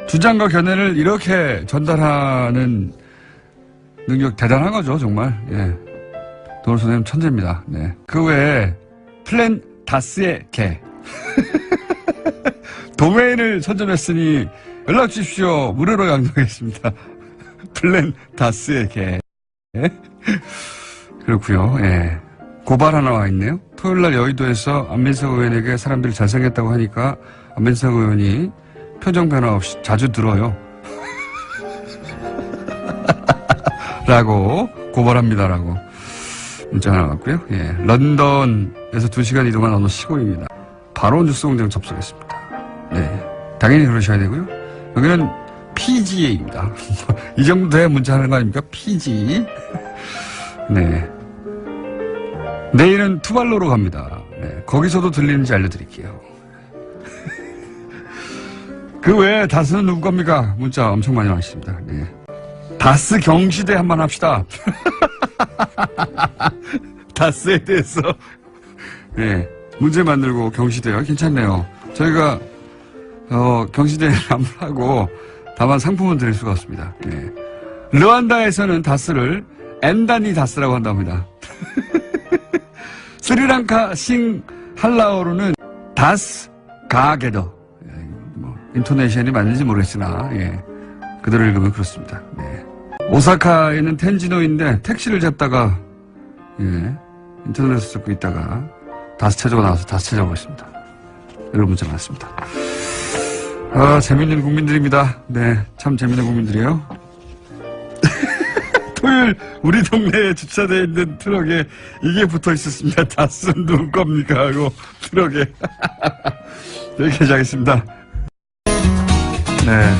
주장과 견해를 이렇게 전달하는 능력 대단한 거죠, 정말. 예. 도올 선생님 천재입니다. 네. 그 외에 플랜 다스의 개. 도메인을 선점했으니 연락 주십시오. 무료로 양도하겠습니다. 플랜 다스의 개. 예? 그렇고요. 예. 고발 하나 와 있네요. 토요일날 여의도에서 안민석 의원에게 사람들이 잘생겼다고 하니까 안민석 의원이 표정 변화 없이 자주 들어요. 라고 고발합니다라고 문자 하나 왔고요. 예, 런던에서 2시간 이동한 어느 시골입니다. 바로 뉴스공장 접속했습니다. 네, 당연히 그러셔야 되고요. 여기는 PGA입니다. 이 정도 돼야 문자 하는 거 아닙니까? PG. 네, 내일은 투발로로 갑니다. 네, 거기서도 들리는지 알려드릴게요. 그 외에 다스는 누구 겁니까? 문자 엄청 많이 왔습니다. 네. 다스 경시대 한번 합시다. 다스에 대해서 네, 문제 만들고 경시대요. 괜찮네요. 저희가 경시대를 한번 하고 다만 상품은 드릴 수가 없습니다. 네. 르완다에서는 다스를 엔다니 다스라고 한답니다. 스리랑카 싱할라어로는 다스 가게더. 인토네이션이 맞는지 모르겠으나 그대로 읽으면 그렇습니다. 네. 오사카에는 텐지노인데 택시를 잡다가 인터넷에서 듣고 있다가 다스 찾아고 나와서 다스 찾아보고 있습니다. 이런 문자 많습니다. 재밌는 국민들입니다. 네, 참 재밌는 국민들이에요. 토요일 우리 동네에 주차되어 있는 트럭에 이게 붙어 있었습니다. 다스는 누구 겁니까? 하고 트럭에. 여기까지 하겠습니다. 네.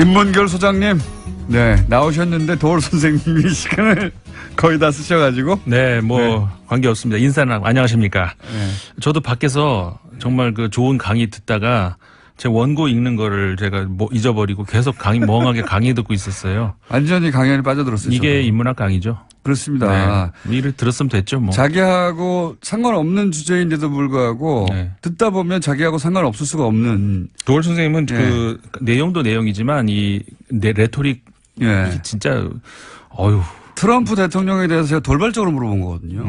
인문결 소장님, 네, 나오셨는데 도올 선생님이 시간을 거의 다 쓰셔가지고. 네, 네. 관계없습니다. 인사는 안녕하십니까. 네. 저도 밖에서 정말 그 좋은 강의 듣다가 제 원고 읽는 거를 제가 잊어버리고 계속 멍하게 강의 듣고 있었어요. 완전히 강연에 빠져들었어요. 이게 저도. 인문학 강의죠. 그렇습니다. 네. 이를 들었으면 됐죠, 뭐. 자기하고 상관없는 주제인데도 불구하고 네. 듣다 보면 자기하고 상관없을 수가 없는. 도올 선생님은 네. 그 내용도 내용이지만 이 레토릭 예. 진짜 어휴. 트럼프 대통령에 대해서 제가 돌발적으로 물어본 거거든요.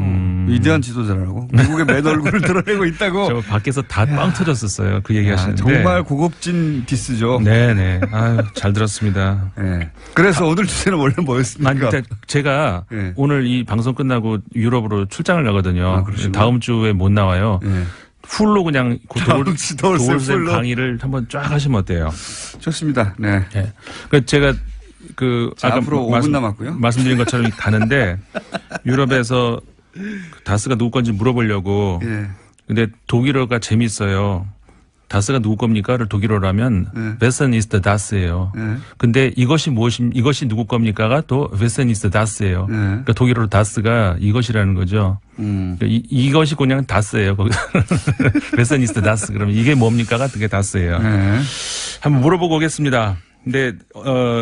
위대한 지도자라고. 미국의 맨 얼굴을 드러내고 있다고. 저 밖에서 다 빵 터졌었어요. 그 얘기 하시는데. 정말 고급진 디스죠. 네네. 아유, 잘 들었습니다. 예. 그래서 오늘 주제는 원래 뭐였습니까? 아니, 근데 제가 네. 오늘 이 방송 끝나고 유럽으로 출장을 가거든요. 아, 그러시구나. 다음 주에 못 나와요. 예. 풀로 그냥 다음 주 도올쌤 도올쌤 풀로. 강의를 한번 쫙 하시면 어때요? 좋습니다. 네. 네. 그 제가 자, 앞으로 5분 남았고요. 말씀드린 것처럼 가는데 유럽에서 다스가 누구 건지 물어보려고. 예. 근데 독일어가 재밌어요. 다스가 누구 겁니까를 독일어로 하면 Wessen ist das?예요. 예. 근데 이것이 누구 겁니까가 또 Wessen ist das?예요. 예. 그러니까 독일어로 다스가 이것이라는 거죠. 그러니까 이것이 그냥 다스예요. 거기서 Wessen ist das? 그러면 이게 뭡니까가 그게 다스예요. 예. 한번 물어보고 오겠습니다. 근데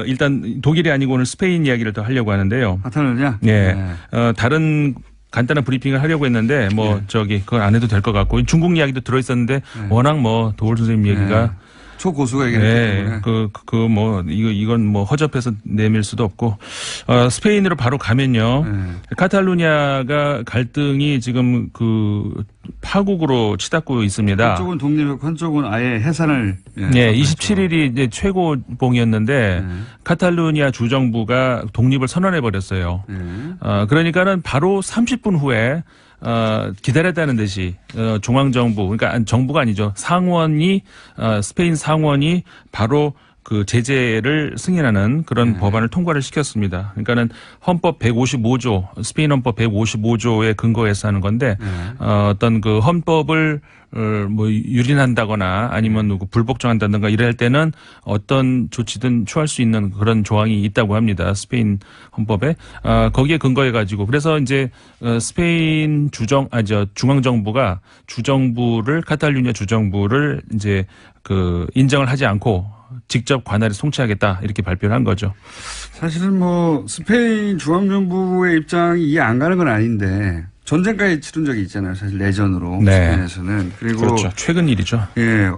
일단 독일이 아니고 오늘 스페인 이야기를 더 하려고 하는데요. 하타느냐? 예. 네. 다른 간단한 브리핑을 하려고 했는데 그건 안 해도 될 것 같고 중국 이야기도 들어 있었는데 워낙 도올 선생님 얘기가 초고수가 얘기했기 때문에. 이건 허접해서 내밀 수도 없고, 스페인으로 바로 가면요. 카탈루냐가 갈등이 지금 파국으로 치닫고 있습니다. 한쪽은 독립이고 한쪽은 아예 해산을. 네, 27일이 이제 최고봉이었는데, 카탈루냐 주정부가 독립을 선언해버렸어요. 그러니까는 바로 30분 후에, 기다렸다는 듯이, 중앙정부, 그러니까 정부가 아니죠. 스페인 상원이 바로 그 제재를 승인하는 그런 법안을 통과를 시켰습니다. 그러니까는 헌법 155조, 스페인 헌법 155조에 근거해서 하는 건데, 어떤 그 헌법을 유린한다거나 아니면 불복종한다든가 이럴 때는 어떤 조치든 취할 수 있는 그런 조항이 있다고 합니다. 스페인 헌법에. 거기에 근거해 가지고 그래서 이제 스페인 중앙정부가 카탈루냐 주정부를 이제 인정을 하지 않고 직접 관할에 송치하겠다 이렇게 발표를 한 거죠. 사실은 스페인 중앙정부의 입장이 이해 안 가는 건 아닌데 전쟁까지 치른 적이 있잖아요. 사실 내전으로. 네. 스페인에서는. 그리고. 그렇죠. 최근 일이죠. 예.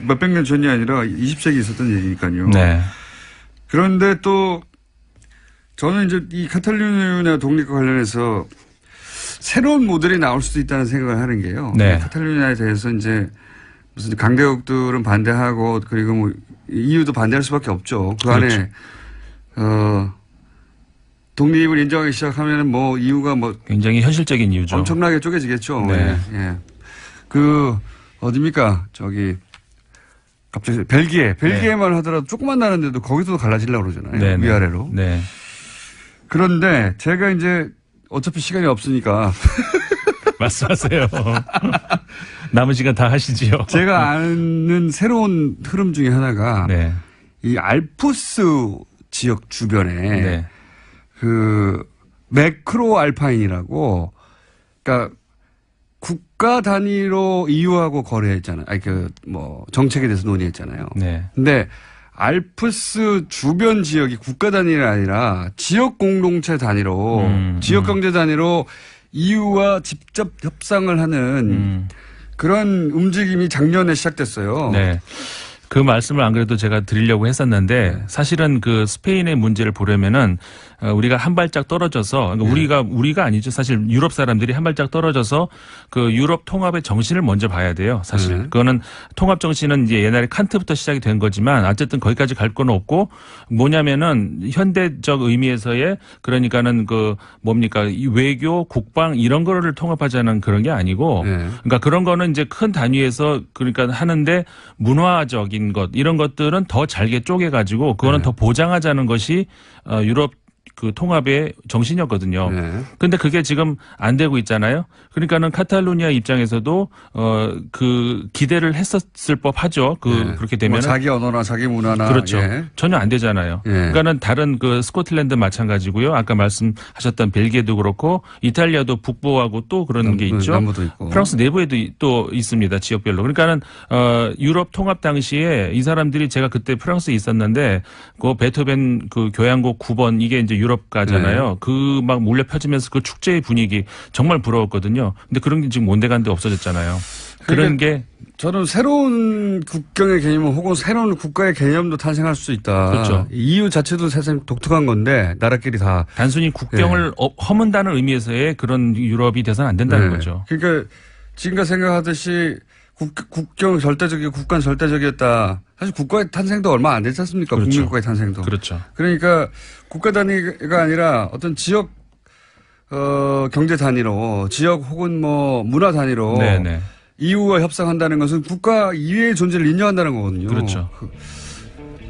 몇백 년 전이 아니라 20세기 있었던 얘기니까요. 네. 그런데 또 저는 이제 이 카탈루냐 독립과 관련해서 새로운 모델이 나올 수도 있다는 생각을 하는 게요. 네. 카탈루냐에 대해서 이제 무슨 강대국들은 반대하고 그리고 EU도 반대할 수밖에 없죠. 그 그렇죠. 안에 독립을 인정하기 시작하면 이유가 굉장히 현실적인 이유죠. 엄청나게 쪼개지겠죠. 네. 예. 어딥니까? 갑자기 벨기에만 하더라도 조금만 나는데도 거기서도 갈라지려고 그러잖아요. 네, 위아래로. 네. 그런데 제가 이제 어차피 시간이 없으니까 말씀하세요. 남은 시간 다 하시지요. 제가 아는 새로운 흐름 중에 하나가 네. 이 알프스 지역 주변에 네. 매크로 알파인이라고 그러니까 국가 단위로 EU하고 거래했잖아요. 정책에 대해서 논의했잖아요. 네. 근데 알프스 주변 지역이 국가 단위가 아니라 지역 공동체 단위로 지역 경제 단위로 EU와 직접 협상을 하는 그런 움직임이 작년에 시작됐어요. 네. 그 말씀을 안 그래도 제가 드리려고 했었는데 사실은 스페인의 문제를 보려면은 우리가 한 발짝 떨어져서 그러니까 우리가 아니죠. 사실 유럽 사람들이 한 발짝 떨어져서 그 유럽 통합의 정신을 먼저 봐야 돼요. 사실 그거는 통합 정신은 이제 옛날에 칸트부터 시작이 된 거지만 어쨌든 거기까지 갈 건 없고 뭐냐면은 현대적 의미에서의 그러니까는 그 뭡니까 이 외교, 국방 이런 거를 통합하자는 그런 게 아니고 그러니까 그런 거는 이제 큰 단위에서 그러니까 하는데 문화적인 것 이런 것들은 더 잘게 쪼개 가지고 그거는 더 보장하자는 것이 유럽 그 통합의 정신이었거든요. 그런데 그게 지금 안 되고 있잖아요. 그러니까는 카탈루니아 입장에서도 그 기대를 했었을 법하죠. 그렇게 되면 뭐 자기 언어나 자기 문화나 그렇죠. 전혀 안 되잖아요. 그러니까는 다른 그 스코틀랜드 마찬가지고요. 아까 말씀하셨던 벨기에도 그렇고 이탈리아도 북부하고 또 그런 게 있죠. 남부도 있고. 프랑스 내부에도 또 있습니다. 지역별로. 그러니까는 유럽 통합 당시에 이 사람들이 제가 그때 프랑스에 있었는데 그 베토벤 그 교향곡 9번 이게 이제 유럽 가잖아요. 그 막 몰래 펴지면서 그 축제의 분위기 정말 부러웠거든요. 근데 그런 게 지금 온데간데 없어졌잖아요. 그런 게 저는 새로운 국경의 개념 혹은 새로운 국가의 개념도 탄생할 수 있다. 그렇죠. EU 자체도 사실 독특한 건데 나라끼리 다 단순히 국경을 허문다는 의미에서의 그런 유럽이 돼서는 안 된다는 거죠. 그러니까 지금까지 생각하듯이 국경 절대적이고 국가는 절대적이었다. 사실 국가의 탄생도 얼마 안 됐지 않습니까? 그렇죠. 국민국가의 탄생도. 그렇죠. 그러니까 국가 단위가 아니라 어떤 지역 경제 단위로 지역 혹은 뭐 문화 단위로 네네. EU와 협상한다는 것은 국가 이외의 존재를 인정한다는 거거든요. 그렇죠.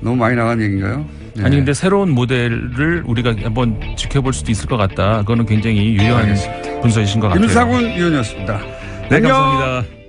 너무 많이 나간 얘기인가요? 네. 아니 근데 새로운 모델을 우리가 한번 지켜볼 수도 있을 것 같다. 그거는 굉장히 유효한 분석이신 것 같아요. 김상훈 의원이었습니다. 네, 안녕. 감사합니다.